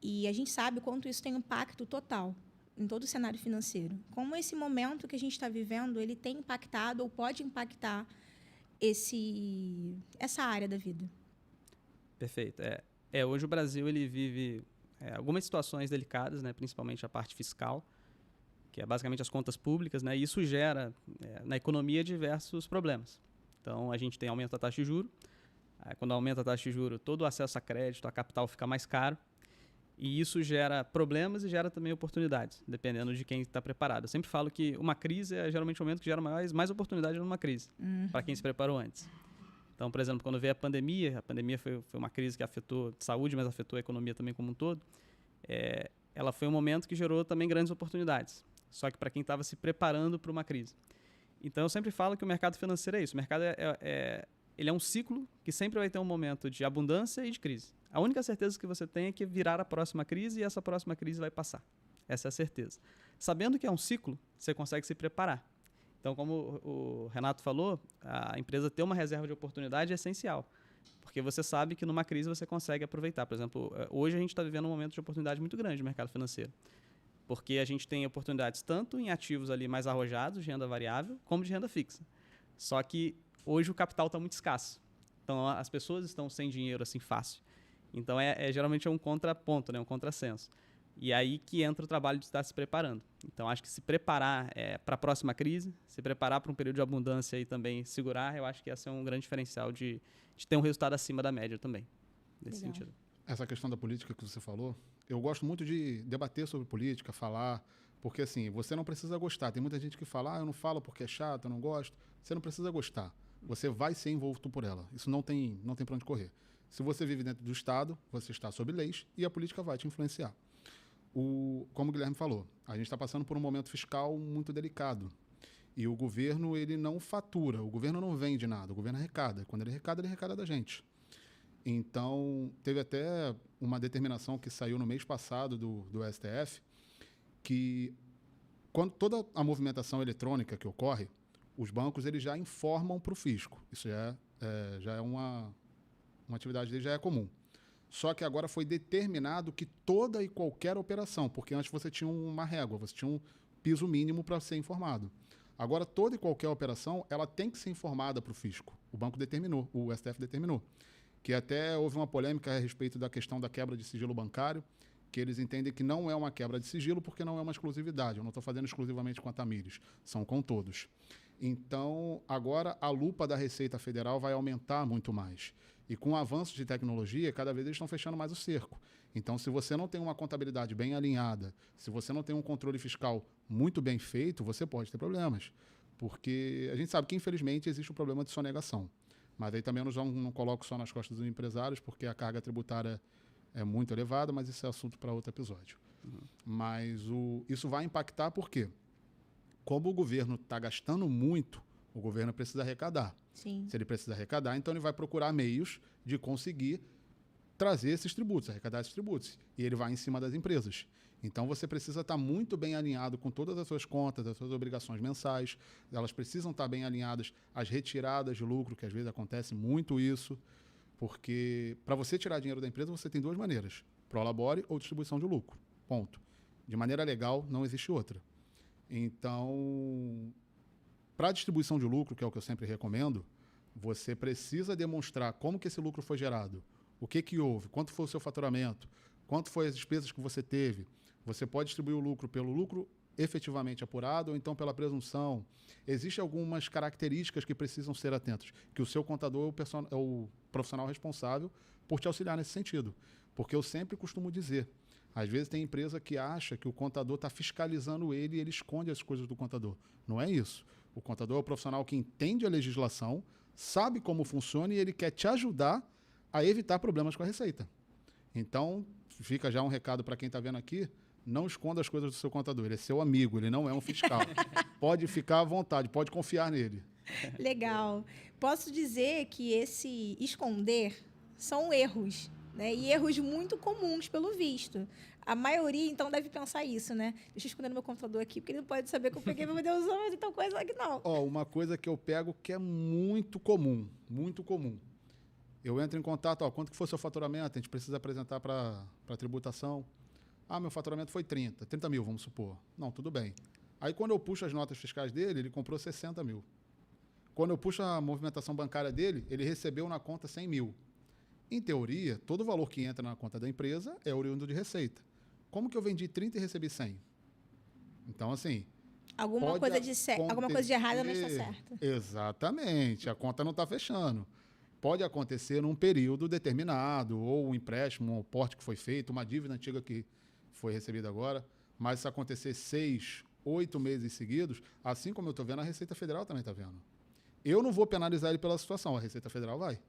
Speaker 1: e a gente sabe o quanto isso tem um impacto total em todo o cenário financeiro. Como esse momento que a gente está vivendo, ele tem impactado ou pode impactar essa área da vida?
Speaker 3: Perfeito. Hoje o Brasil ele vive algumas situações delicadas, né, principalmente a parte fiscal, que é basicamente as contas públicas, né, e isso gera na economia diversos problemas. Então, a gente tem aumento da taxa de juros. Quando aumenta a taxa de juros, todo o acesso a crédito, a capital fica mais caro. E isso gera problemas e gera também oportunidades, dependendo de quem está preparado. Eu sempre falo que uma crise é geralmente o momento que gera mais oportunidade numa crise, para quem se preparou antes. Então, por exemplo, quando veio a pandemia foi uma crise que afetou a saúde, mas afetou a economia também como um todo. Ela foi um momento que gerou também grandes oportunidades, só que para quem estava se preparando para uma crise. Então, eu sempre falo que o mercado financeiro é isso. O mercado ele é um ciclo que sempre vai ter um momento de abundância e de crise. A única certeza que você tem é que virá a próxima crise e essa próxima crise vai passar. Essa é a certeza. Sabendo que é um ciclo, você consegue se preparar. Então, como o Renato falou, a empresa ter uma reserva de oportunidade é essencial, porque você sabe que numa crise você consegue aproveitar. Por exemplo, hoje a gente está vivendo um momento de oportunidade muito grande no mercado financeiro, porque a gente tem oportunidades tanto em ativos ali mais arrojados, de renda variável, como de renda fixa. Só que hoje o capital está muito escasso. Então, as pessoas estão sem dinheiro assim fácil. Então, geralmente é um contraponto, né? Um contrassenso. E aí que entra o trabalho de estar se preparando. Então, acho que se preparar para a próxima crise, se preparar para um período de abundância e também segurar, eu acho que esse é um grande diferencial de ter um resultado acima da média também, nesse sentido.
Speaker 2: Essa questão da política que você falou, eu gosto muito de debater sobre política, falar, porque assim, você não precisa gostar. Tem muita gente que fala, eu não falo porque é chato, eu não gosto. Você não precisa gostar. Você vai ser envolto por ela. Isso não tem para onde correr. Se você vive dentro do Estado, você está sob leis e a política vai te influenciar. Como o Guilherme falou, a gente está passando por um momento fiscal muito delicado. E o governo, ele não fatura, o governo não vende nada, o governo arrecada. Quando ele arrecada da gente. Então, teve até uma determinação que saiu no mês passado do STF, que quando toda a movimentação eletrônica que ocorre, os bancos eles já informam para o fisco. Isso já é uma atividade deles, já é comum. Só que agora foi determinado que toda e qualquer operação, porque antes você tinha uma régua, você tinha um piso mínimo para ser informado. Agora, toda e qualquer operação, ela tem que ser informada para o fisco. O banco determinou, o STF determinou. Que até houve uma polêmica a respeito da questão da quebra de sigilo bancário, que eles entendem que não é uma quebra de sigilo porque não é uma exclusividade. Eu não estou fazendo exclusivamente com a Tamires, são com todos. Então, agora a lupa da Receita Federal vai aumentar muito mais. E com o avanço de tecnologia, cada vez eles estão fechando mais o cerco. Então, se você não tem uma contabilidade bem alinhada, se você não tem um controle fiscal muito bem feito, você pode ter problemas. Porque a gente sabe que, infelizmente, existe o problema de sonegação. Mas aí também eu não coloco só nas costas dos empresários, porque a carga tributária é muito elevada, mas isso é assunto para outro episódio. Mas isso vai impactar por quê? Como o governo está gastando muito, o governo precisa arrecadar.
Speaker 1: Sim.
Speaker 2: Se ele precisa arrecadar, então ele vai procurar meios de conseguir trazer esses tributos, arrecadar esses tributos. E ele vai em cima das empresas. Então você precisa estar muito bem alinhado com todas as suas contas, as suas obrigações mensais. Elas precisam estar bem alinhadas às retiradas de lucro, que às vezes acontece muito isso. Porque para você tirar dinheiro da empresa, você tem duas maneiras: prolabore ou distribuição de lucro. Ponto. De maneira legal, não existe outra. Então, para a distribuição de lucro, que é o que eu sempre recomendo, você precisa demonstrar como que esse lucro foi gerado, o que houve, quanto foi o seu faturamento, quanto foi as despesas que você teve. Você pode distribuir o lucro pelo lucro efetivamente apurado ou então pela presunção. Existem algumas características que precisam ser atentas, que o seu contador é o profissional responsável por te auxiliar nesse sentido. Porque eu sempre costumo dizer, às vezes tem empresa que acha que o contador está fiscalizando ele e ele esconde as coisas do contador. Não é isso. O contador é o profissional que entende a legislação, sabe como funciona e ele quer te ajudar a evitar problemas com a Receita. Então, fica já um recado para quem está vendo aqui: não esconda as coisas do seu contador. Ele é seu amigo, ele não é um fiscal. Pode ficar à vontade, pode confiar nele.
Speaker 1: Legal. Posso dizer que esse esconder são erros, né? E erros muito comuns, pelo visto. A maioria, então, deve pensar isso, né? Deixa eu esconder no meu computador aqui, porque ele não pode saber que eu peguei, meu Deus, mas então coisa aqui não.
Speaker 2: Uma coisa que eu pego que é muito comum, muito comum. Eu entro em contato, quanto que foi seu faturamento? A gente precisa apresentar para a tributação. Meu faturamento foi 30 mil, vamos supor. Não, tudo bem. Aí, quando eu puxo as notas fiscais dele, ele comprou 60 mil. Quando eu puxo a movimentação bancária dele, ele recebeu na conta 100 mil. Em teoria, todo o valor que entra na conta da empresa é oriundo de receita. Como que eu vendi 30 e recebi 100? Então, assim...
Speaker 1: Alguma coisa de errada não está certa.
Speaker 2: Exatamente. A conta não está fechando. Pode acontecer num período determinado, ou um empréstimo, um aporte que foi feito, uma dívida antiga que foi recebida agora, mas se acontecer 6, 8 meses seguidos, assim como eu estou vendo, a Receita Federal também está vendo. Eu não vou penalizar ele pela situação, a Receita Federal vai.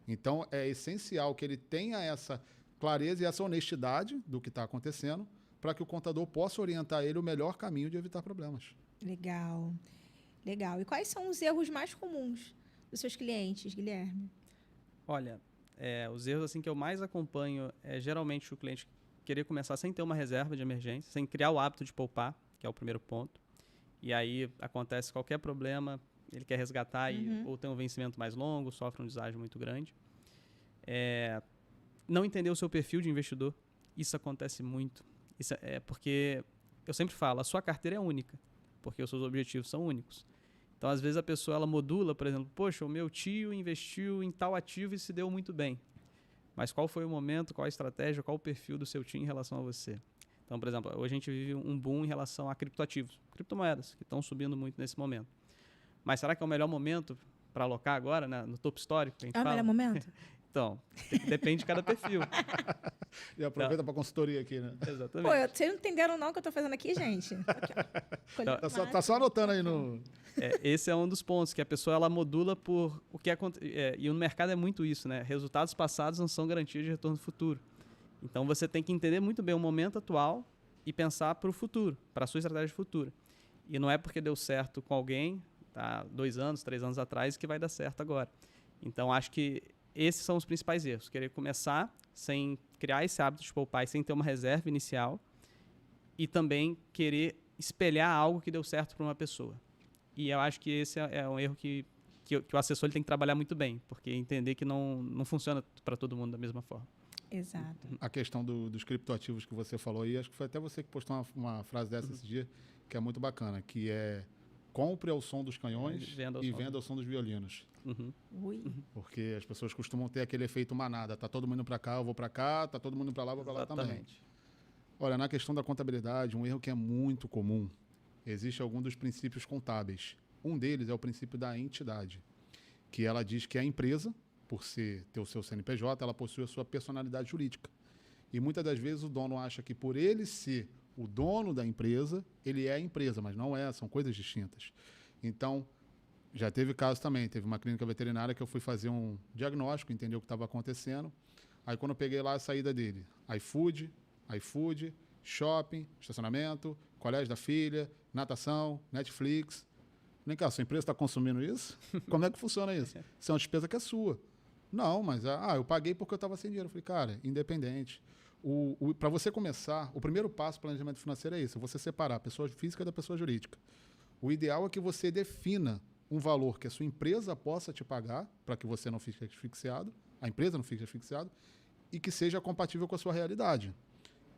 Speaker 2: Então, é essencial que ele tenha essa clareza e essa honestidade do que está acontecendo, para que o contador possa orientar ele o melhor caminho de evitar problemas.
Speaker 1: Legal. Legal. E quais são os erros mais comuns dos seus clientes, Guilherme?
Speaker 3: Olha, os erros assim, que eu mais acompanho é geralmente o cliente querer começar sem ter uma reserva de emergência, sem criar o hábito de poupar, que é o primeiro ponto. E aí acontece qualquer problema, ele quer resgatar ou tem um vencimento mais longo, sofre um deságio muito grande. Não entender o seu perfil de investidor, isso acontece muito. Isso é porque, eu sempre falo, a sua carteira é única, porque os seus objetivos são únicos. Então, às vezes, a pessoa ela modula, por exemplo, poxa, o meu tio investiu em tal ativo e se deu muito bem. Mas qual foi o momento, qual a estratégia, qual o perfil do seu tio em relação a você? Então, por exemplo, hoje a gente vive um boom em relação a criptoativos, criptomoedas, que estão subindo muito nesse momento. Mas será que é o melhor momento para alocar agora, né, no topo histórico? Que a gente fala?
Speaker 1: É o melhor momento?
Speaker 3: Então, depende de cada perfil.
Speaker 2: E aproveita para a consultoria aqui, né?
Speaker 3: Exatamente.
Speaker 1: Pô, vocês não entenderam não o que eu estou fazendo aqui, gente? Aqui, ó.
Speaker 2: Tá só anotando aí no...
Speaker 3: Esse é um dos pontos, que a pessoa ela modula por o que acontece. E no mercado é muito isso, né? Resultados passados não são garantia de retorno futuro. Então, você tem que entender muito bem o momento atual e pensar para o futuro, para a sua estratégia futura. E não é porque deu certo com alguém, 2 anos, 3 anos atrás, que vai dar certo agora. Então, acho que esses são os principais erros. Querer começar sem criar esse hábito de poupar e sem ter uma reserva inicial. E também querer espelhar algo que deu certo para uma pessoa. E eu acho que esse é um erro que o assessor ele tem que trabalhar muito bem, porque entender que não funciona para todo mundo da mesma forma.
Speaker 1: Exato.
Speaker 2: A questão dos criptoativos que você falou aí, acho que foi até você que postou uma frase dessa esse dia, que é muito bacana, que é compre ao som dos canhões e venda ao som dos violinos.
Speaker 1: Ui.
Speaker 2: Porque as pessoas costumam ter aquele efeito manada. Tá todo mundo indo para cá, eu vou para cá, tá todo mundo indo para lá, eu vou para lá também.
Speaker 3: Exatamente.
Speaker 2: Olha, na questão da contabilidade, um erro que é muito comum, existe algum dos princípios contábeis. Um deles é o princípio da entidade, que ela diz que a empresa, por ter o seu CNPJ, ela possui a sua personalidade jurídica. E muitas das vezes o dono acha que por ele ser o dono da empresa, ele é a empresa, mas não é, são coisas distintas. Então, já teve caso também, teve uma clínica veterinária que eu fui fazer um diagnóstico, entender o que estava acontecendo. Aí quando eu peguei lá a saída dele, iFood, shopping, estacionamento, colégio da filha, natação, Netflix. Vem cá, sua empresa está consumindo isso? Como é que funciona isso? Isso é uma despesa que é sua. Não, mas eu paguei porque eu estava sem dinheiro. Eu falei, cara, independente. Para você começar, o primeiro passo do planejamento financeiro é isso, você separar a pessoa física da pessoa jurídica. O ideal é que você defina um valor que a sua empresa possa te pagar, para que você não fique asfixiado, a empresa não fique asfixiada, e que seja compatível com a sua realidade.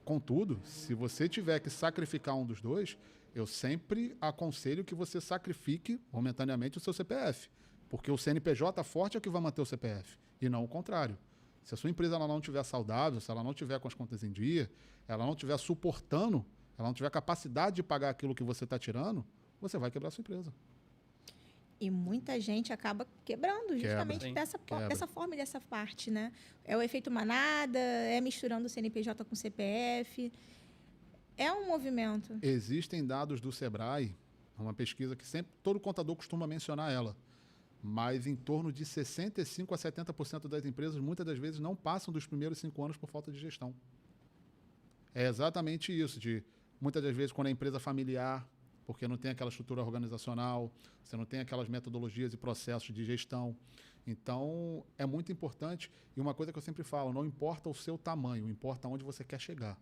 Speaker 2: Contudo, se você tiver que sacrificar um dos dois, eu sempre aconselho que você sacrifique momentaneamente o seu CPF, porque o CNPJ forte é o que vai manter o CPF, e não o contrário. Se a sua empresa ela não estiver saudável, se ela não estiver com as contas em dia, ela não estiver suportando, ela não tiver capacidade de pagar aquilo que você está tirando, você vai quebrar a sua empresa.
Speaker 1: E muita gente acaba quebrando justamente
Speaker 3: Sim,
Speaker 1: dessa forma e dessa parte, né? É o efeito manada, é misturando o CNPJ com o CPF. É um movimento.
Speaker 2: Existem dados do Sebrae, uma pesquisa que sempre todo contador costuma mencionar ela, mas em torno de 65% a 70% das empresas, muitas das vezes, não passam dos primeiros 5 anos por falta de gestão. É exatamente isso, muitas das vezes, quando é empresa familiar, porque não tem aquela estrutura organizacional, você não tem aquelas metodologias e processos de gestão. Então, é muito importante, e uma coisa que eu sempre falo, não importa o seu tamanho, importa onde você quer chegar.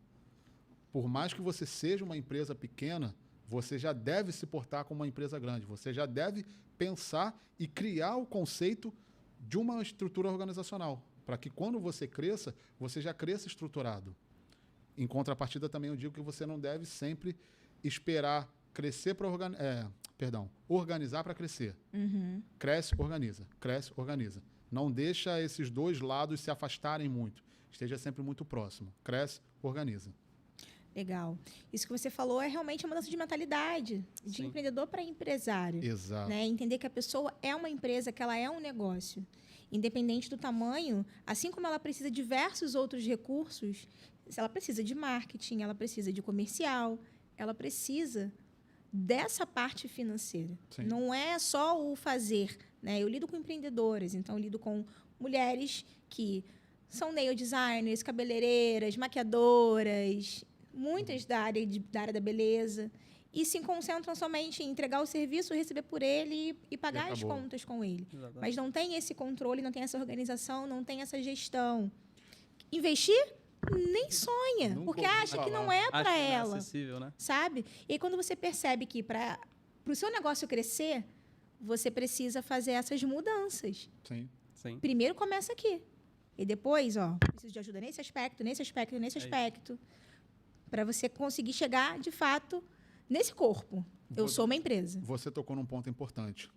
Speaker 2: Por mais que você seja uma empresa pequena, você já deve se portar como uma empresa grande, você já deve pensar e criar o conceito de uma estrutura organizacional, para que quando você cresça, você já cresça estruturado. Em contrapartida, também eu digo que você não deve sempre esperar crescer para organizar para crescer. Cresce, organiza. Não deixa esses dois lados se afastarem muito. Esteja sempre muito próximo. Cresce, organiza.
Speaker 1: Legal. Isso que você falou é realmente uma mudança de mentalidade, de
Speaker 3: Sim.
Speaker 1: empreendedor para empresário.
Speaker 2: Exato.
Speaker 1: Né? Entender que a pessoa é uma empresa, que ela é um negócio. Independente do tamanho, assim como ela precisa de diversos outros recursos, ela precisa de marketing, ela precisa de comercial, ela precisa dessa parte financeira.
Speaker 2: Sim.
Speaker 1: Não é só o fazer. Né? Eu lido com empreendedoras, então eu lido com mulheres que são nail designers, cabeleireiras, maquiadoras, muitas da área da beleza, e se concentram somente em entregar o serviço, receber por ele e pagar as contas com ele.
Speaker 3: Exatamente.
Speaker 1: Mas não tem esse controle, não tem essa organização, não tem essa gestão. Investir? Nem sonha,
Speaker 2: Nunca
Speaker 1: porque
Speaker 2: ouvi
Speaker 1: acha que
Speaker 2: falar.
Speaker 1: não é
Speaker 3: Acho
Speaker 1: para
Speaker 3: que não é
Speaker 1: ela,
Speaker 3: acessível, né?
Speaker 1: sabe? E aí, quando você percebe que para o seu negócio crescer, você precisa fazer essas mudanças.
Speaker 2: Sim.
Speaker 3: Sim.
Speaker 1: Primeiro começa aqui. E depois, preciso de ajuda nesse aspecto, nesse aspecto, nesse aspecto. Para você conseguir chegar, de fato, nesse corpo. Eu sou uma empresa.
Speaker 2: Você tocou num ponto importante.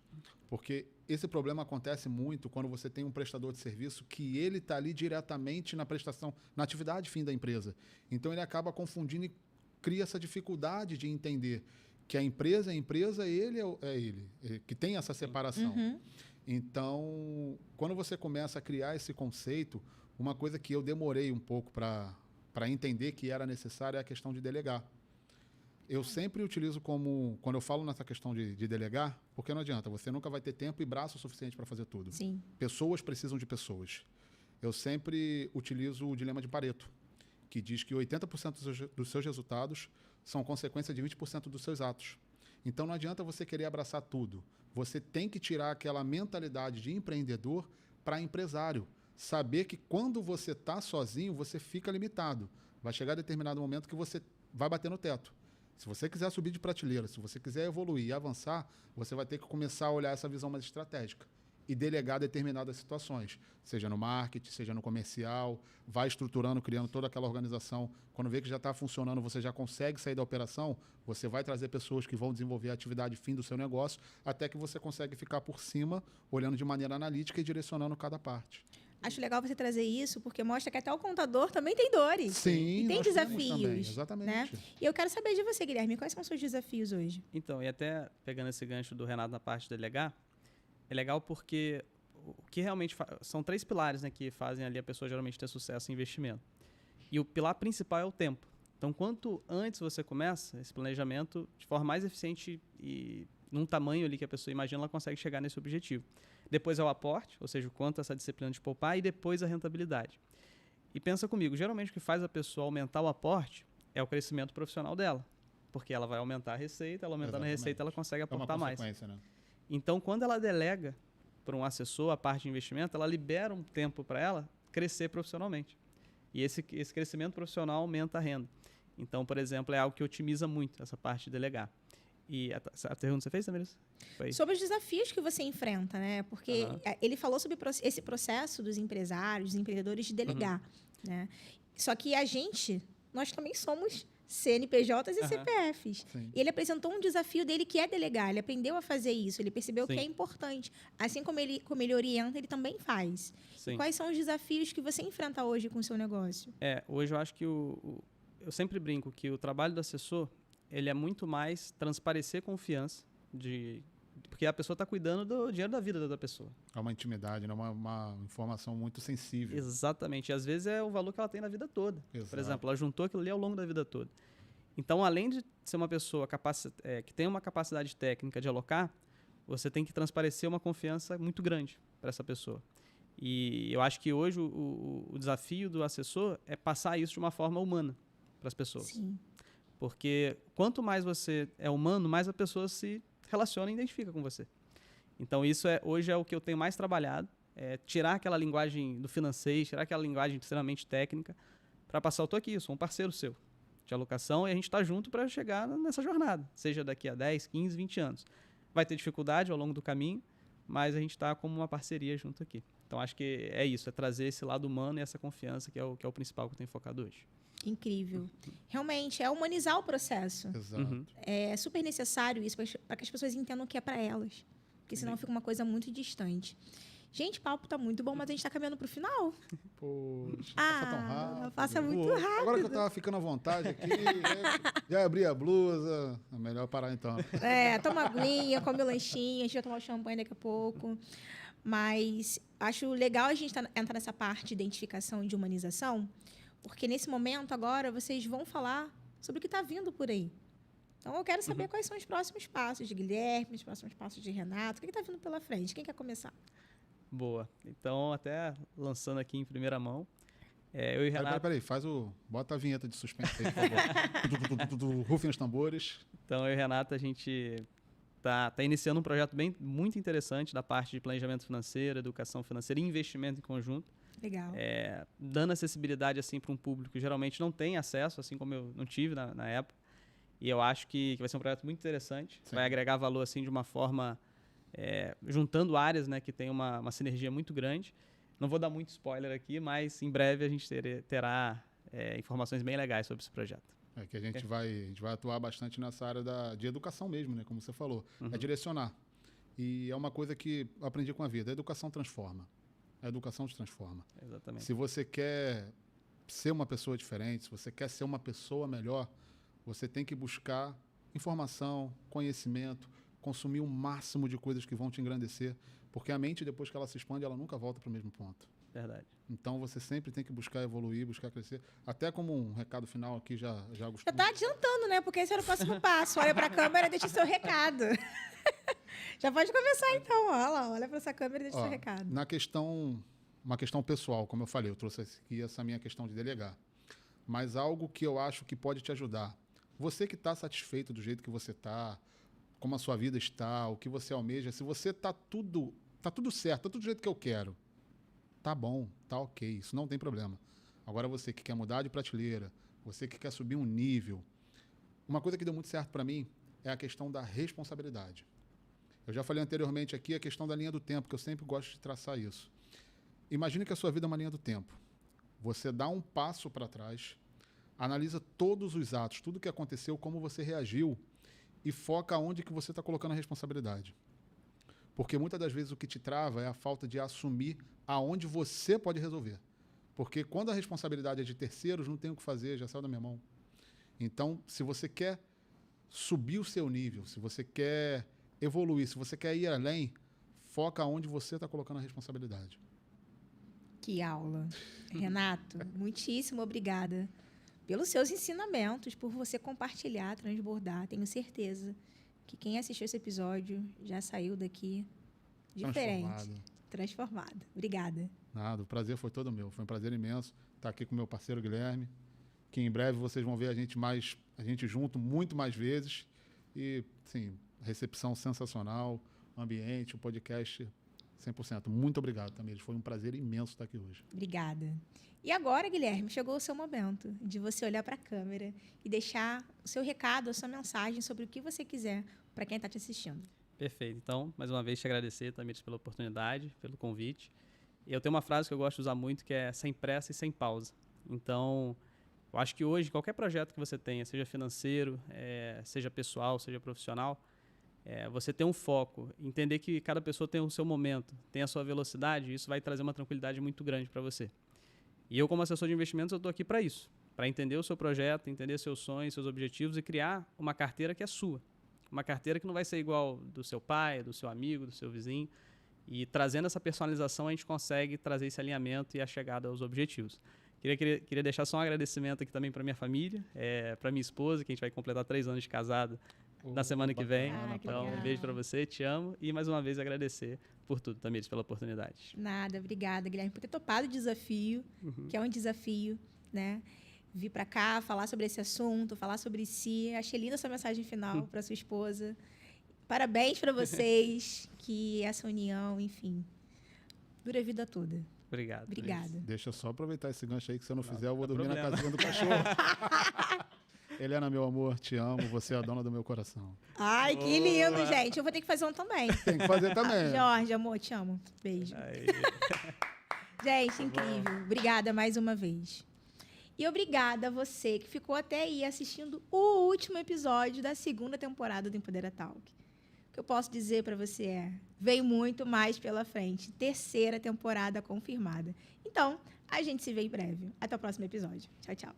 Speaker 2: Porque esse problema acontece muito quando você tem um prestador de serviço que ele está ali diretamente na prestação, na atividade fim da empresa. Então, ele acaba confundindo e cria essa dificuldade de entender que a empresa é a empresa, ele é ele, que tem essa separação. Então, quando você começa a criar esse conceito, uma coisa que eu demorei um pouco para entender que era necessário é a questão de delegar. Eu sempre utilizo quando eu falo nessa questão de delegar, porque não adianta, você nunca vai ter tempo e braço suficiente para fazer tudo.
Speaker 1: Sim.
Speaker 2: Pessoas precisam de pessoas. Eu sempre utilizo o dilema de Pareto, que diz que 80% dos seus resultados são consequência de 20% dos seus atos. Então não adianta você querer abraçar tudo. Você tem que tirar aquela mentalidade de empreendedor para empresário. Saber que quando você está sozinho, você fica limitado. Vai chegar determinado momento que você vai bater no teto. Se você quiser subir de prateleira, se você quiser evoluir e avançar, você vai ter que começar a olhar essa visão mais estratégica e delegar determinadas situações, seja no marketing, seja no comercial, vai estruturando, criando toda aquela organização. Quando vê que já está funcionando, você já consegue sair da operação, você vai trazer pessoas que vão desenvolver a atividade fim do seu negócio, até que você consegue ficar por cima, olhando de maneira analítica e direcionando cada parte.
Speaker 1: Acho legal você trazer isso, porque mostra que até o contador também tem dores.
Speaker 2: Sim,
Speaker 1: e tem
Speaker 2: nós temos
Speaker 1: desafios.
Speaker 2: também, exatamente.
Speaker 1: Né? E eu quero saber de você, Guilherme, quais são os seus desafios hoje?
Speaker 3: Então, e até pegando esse gancho do Renato na parte de delegar, é legal porque o que realmente são 3 pilares, né, que fazem ali a pessoa geralmente ter sucesso em investimento. E o pilar principal é o tempo. Então, quanto antes você começa esse planejamento, de forma mais eficiente e num tamanho ali que a pessoa imagina, ela consegue chegar nesse objetivo. Depois é o aporte, ou seja, o quanto essa disciplina de poupar, e depois a rentabilidade. E pensa comigo, geralmente o que faz a pessoa aumentar o aporte é o crescimento profissional dela. Porque ela vai aumentar a receita, ela aumentando a receita, ela consegue aportar mais.
Speaker 2: Né?
Speaker 3: Então, quando ela delega para um assessor a parte de investimento, ela libera um tempo para ela crescer profissionalmente. E esse crescimento profissional aumenta a renda. Então, por exemplo, é algo que otimiza muito essa parte de delegar. E a pergunta que você fez, Tamires?
Speaker 1: Sobre os desafios que você enfrenta, né? Porque ele falou sobre esse processo dos empresários, dos empreendedores de delegar, né? Só que nós também somos CNPJs e CPFs.
Speaker 2: Sim.
Speaker 1: E ele apresentou um desafio dele que é delegar. Ele aprendeu a fazer isso. Ele percebeu que é importante. Assim como ele orienta, ele também faz.
Speaker 3: Sim.
Speaker 1: E quais são os desafios que você enfrenta hoje com o seu negócio?
Speaker 3: Hoje eu acho que eu sempre brinco que o trabalho do assessor, ele é muito mais transparecer confiança, porque a pessoa está cuidando do dinheiro da vida da pessoa.
Speaker 2: É uma intimidade, né? Uma informação muito sensível.
Speaker 3: Exatamente. E às vezes é o valor que ela tem na vida toda.
Speaker 2: Exato.
Speaker 3: Por exemplo, ela juntou aquilo ali ao longo da vida toda. Então, além de ser uma pessoa que tem uma capacidade técnica de alocar, você tem que transparecer uma confiança muito grande para essa pessoa. E eu acho que hoje o desafio do assessor é passar isso de uma forma humana para as pessoas.
Speaker 1: Sim.
Speaker 3: Porque quanto mais você é humano, mais a pessoa se relaciona e identifica com você. Então, isso hoje é o que eu tenho mais trabalhado, tirar aquela linguagem do financeiro, tirar aquela linguagem extremamente técnica, para passar, eu estou aqui, eu sou um parceiro seu de alocação, e a gente está junto para chegar nessa jornada, seja daqui a 10, 15, 20 anos. Vai ter dificuldade ao longo do caminho, mas a gente está como uma parceria junto aqui. Então, acho que é isso, é trazer esse lado humano e essa confiança que é o principal que eu tenho focado hoje.
Speaker 1: Incrível. Realmente, é humanizar o processo.
Speaker 2: Exato.
Speaker 1: É super necessário isso para que as pessoas entendam o que é para elas. Porque senão fica uma coisa muito distante. Gente, o papo tá muito bom, mas a gente tá caminhando pro final.
Speaker 2: Poxa, passa tão rápido.
Speaker 1: Passa muito rápido.
Speaker 2: Agora que eu tava ficando à vontade aqui, já abri a blusa. É melhor parar então.
Speaker 1: Toma aguinha, come o lanchinho, a gente vai tomar o champanhe daqui a pouco. Mas acho legal a gente entrar nessa parte de identificação e de humanização, porque nesse momento agora vocês vão falar sobre o que está vindo por aí. Então eu quero saber quais são os próximos passos de Guilherme, os próximos passos de Renato. O que está vindo pela frente? Quem quer começar?
Speaker 3: Boa. Então, até lançando aqui em primeira mão, eu e Renato...
Speaker 2: Peraí, bota a vinheta de suspense aí, por favor. Rufem os tambores.
Speaker 3: Então, eu e Renato, a gente tá iniciando um projeto muito interessante da parte de planejamento financeiro, educação financeira e investimento em conjunto.
Speaker 1: Legal.
Speaker 3: Dando acessibilidade assim, para um público que geralmente não tem acesso, assim como eu não tive na época. E eu acho que vai ser um projeto muito interessante.
Speaker 2: Sim.
Speaker 3: Vai agregar valor assim, de uma forma... juntando áreas, né, que tem uma sinergia muito grande. Não vou dar muito spoiler aqui, mas em breve a gente terá informações bem legais sobre esse projeto.
Speaker 2: Que a gente vai atuar bastante nessa área de educação mesmo, né, como você falou. É direcionar. E é uma coisa que eu aprendi com a vida. A educação transforma. A educação te transforma.
Speaker 3: Exatamente.
Speaker 2: Se você quer ser uma pessoa diferente, se você quer ser uma pessoa melhor, você tem que buscar informação, conhecimento, consumir o máximo de coisas que vão te engrandecer, porque a mente, depois que ela se expande, ela nunca volta para o mesmo ponto.
Speaker 3: Verdade.
Speaker 2: Então, você sempre tem que buscar evoluir, buscar crescer. Até como um recado final aqui, já costumo...
Speaker 1: Já está adiantando, né? Porque esse era o próximo passo. Olha para a câmera e deixa o seu recado. Já pode começar, então. Olha para essa câmera e deixa o seu recado.
Speaker 2: Uma questão pessoal, como eu falei, eu trouxe aqui essa minha questão de delegar. Mas algo que eu acho que pode te ajudar. Você que está satisfeito do jeito que você está, como a sua vida está, o que você almeja, se você tá tudo certo, tá tudo do jeito que eu quero, tá bom, tá ok, isso não tem problema. Agora você que quer mudar de prateleira, você que quer subir um nível, Uma coisa que deu muito certo para mim é a questão da responsabilidade. Eu já falei anteriormente aqui a questão da linha do tempo, que eu sempre gosto de traçar isso. Imagine que a sua vida é uma linha do tempo. Você dá um passo para trás, analisa todos os atos, tudo o que aconteceu, como você reagiu e foca onde que você está colocando a responsabilidade. Porque muitas das vezes o que te trava é a falta de assumir aonde você pode resolver. Porque quando a responsabilidade é de terceiros, não tem o que fazer, já saiu da minha mão. Então, se você quer subir o seu nível, se você quer evoluir, se você quer ir além, foca onde você está colocando a responsabilidade.
Speaker 1: Que aula. Renato, muitíssimo obrigada pelos seus ensinamentos, por você compartilhar, transbordar. Tenho certeza que quem assistiu esse episódio já saiu daqui diferente, transformado. Obrigada.
Speaker 2: Nada, o prazer foi todo meu. Foi um prazer imenso estar aqui com meu parceiro Guilherme, que em breve vocês vão ver a gente junto muito mais vezes. E, sim, recepção sensacional, ambiente, o podcast 100%. Muito obrigado, Tamires. Foi um prazer imenso estar aqui hoje.
Speaker 1: Obrigada. E agora, Guilherme, chegou o seu momento de você olhar para a câmera e deixar o seu recado, a sua mensagem sobre o que você quiser para quem está te assistindo.
Speaker 3: Perfeito. Então, mais uma vez, te agradecer, Tamires, pela oportunidade, pelo convite. E eu tenho uma frase que eu gosto de usar muito, que é sem pressa e sem pausa. Então, eu acho que hoje, qualquer projeto que você tenha, seja financeiro, seja pessoal, seja profissional, você ter um foco, entender que cada pessoa tem o seu momento, tem a sua velocidade, isso vai trazer uma tranquilidade muito grande para você. E eu, como assessor de investimentos, eu estou aqui para isso, para entender o seu projeto, entender seus sonhos, seus objetivos e criar uma carteira que é sua. Uma carteira que não vai ser igual do seu pai, do seu amigo, do seu vizinho. E trazendo essa personalização, a gente consegue trazer esse alinhamento e a chegada aos objetivos. Queria deixar só um agradecimento aqui também para minha família, para minha esposa, que a gente vai completar 3 anos de casado na semana que vem. Então, um beijo para você, te amo. E mais uma vez agradecer por tudo, Tamires, pela oportunidade.
Speaker 1: Nada, obrigada, Guilherme, por ter topado o desafio, que é um desafio, né? Vir para cá, falar sobre esse assunto, falar sobre si. Achei linda a sua mensagem final para sua esposa. Parabéns para vocês, que essa união, enfim, dura a vida toda.
Speaker 3: Obrigado.
Speaker 1: Obrigada.
Speaker 2: Deixa eu só aproveitar esse gancho aí, que se eu não fizer, eu vou dormir na casinha do cachorro. Helena, meu amor, te amo, você é a dona do meu coração.
Speaker 1: Ai, que lindo, gente. Eu vou ter que fazer um também.
Speaker 2: Tem que fazer também.
Speaker 1: Jorge, amor, te amo. Beijo. Gente, incrível. Obrigada mais uma vez. E obrigada a você que ficou até aí assistindo o último episódio da 2ª temporada do Empodera Talk. O que eu posso dizer para você é, vem muito mais pela frente. 3ª temporada confirmada. Então, a gente se vê em breve. Até o próximo episódio. Tchau, tchau.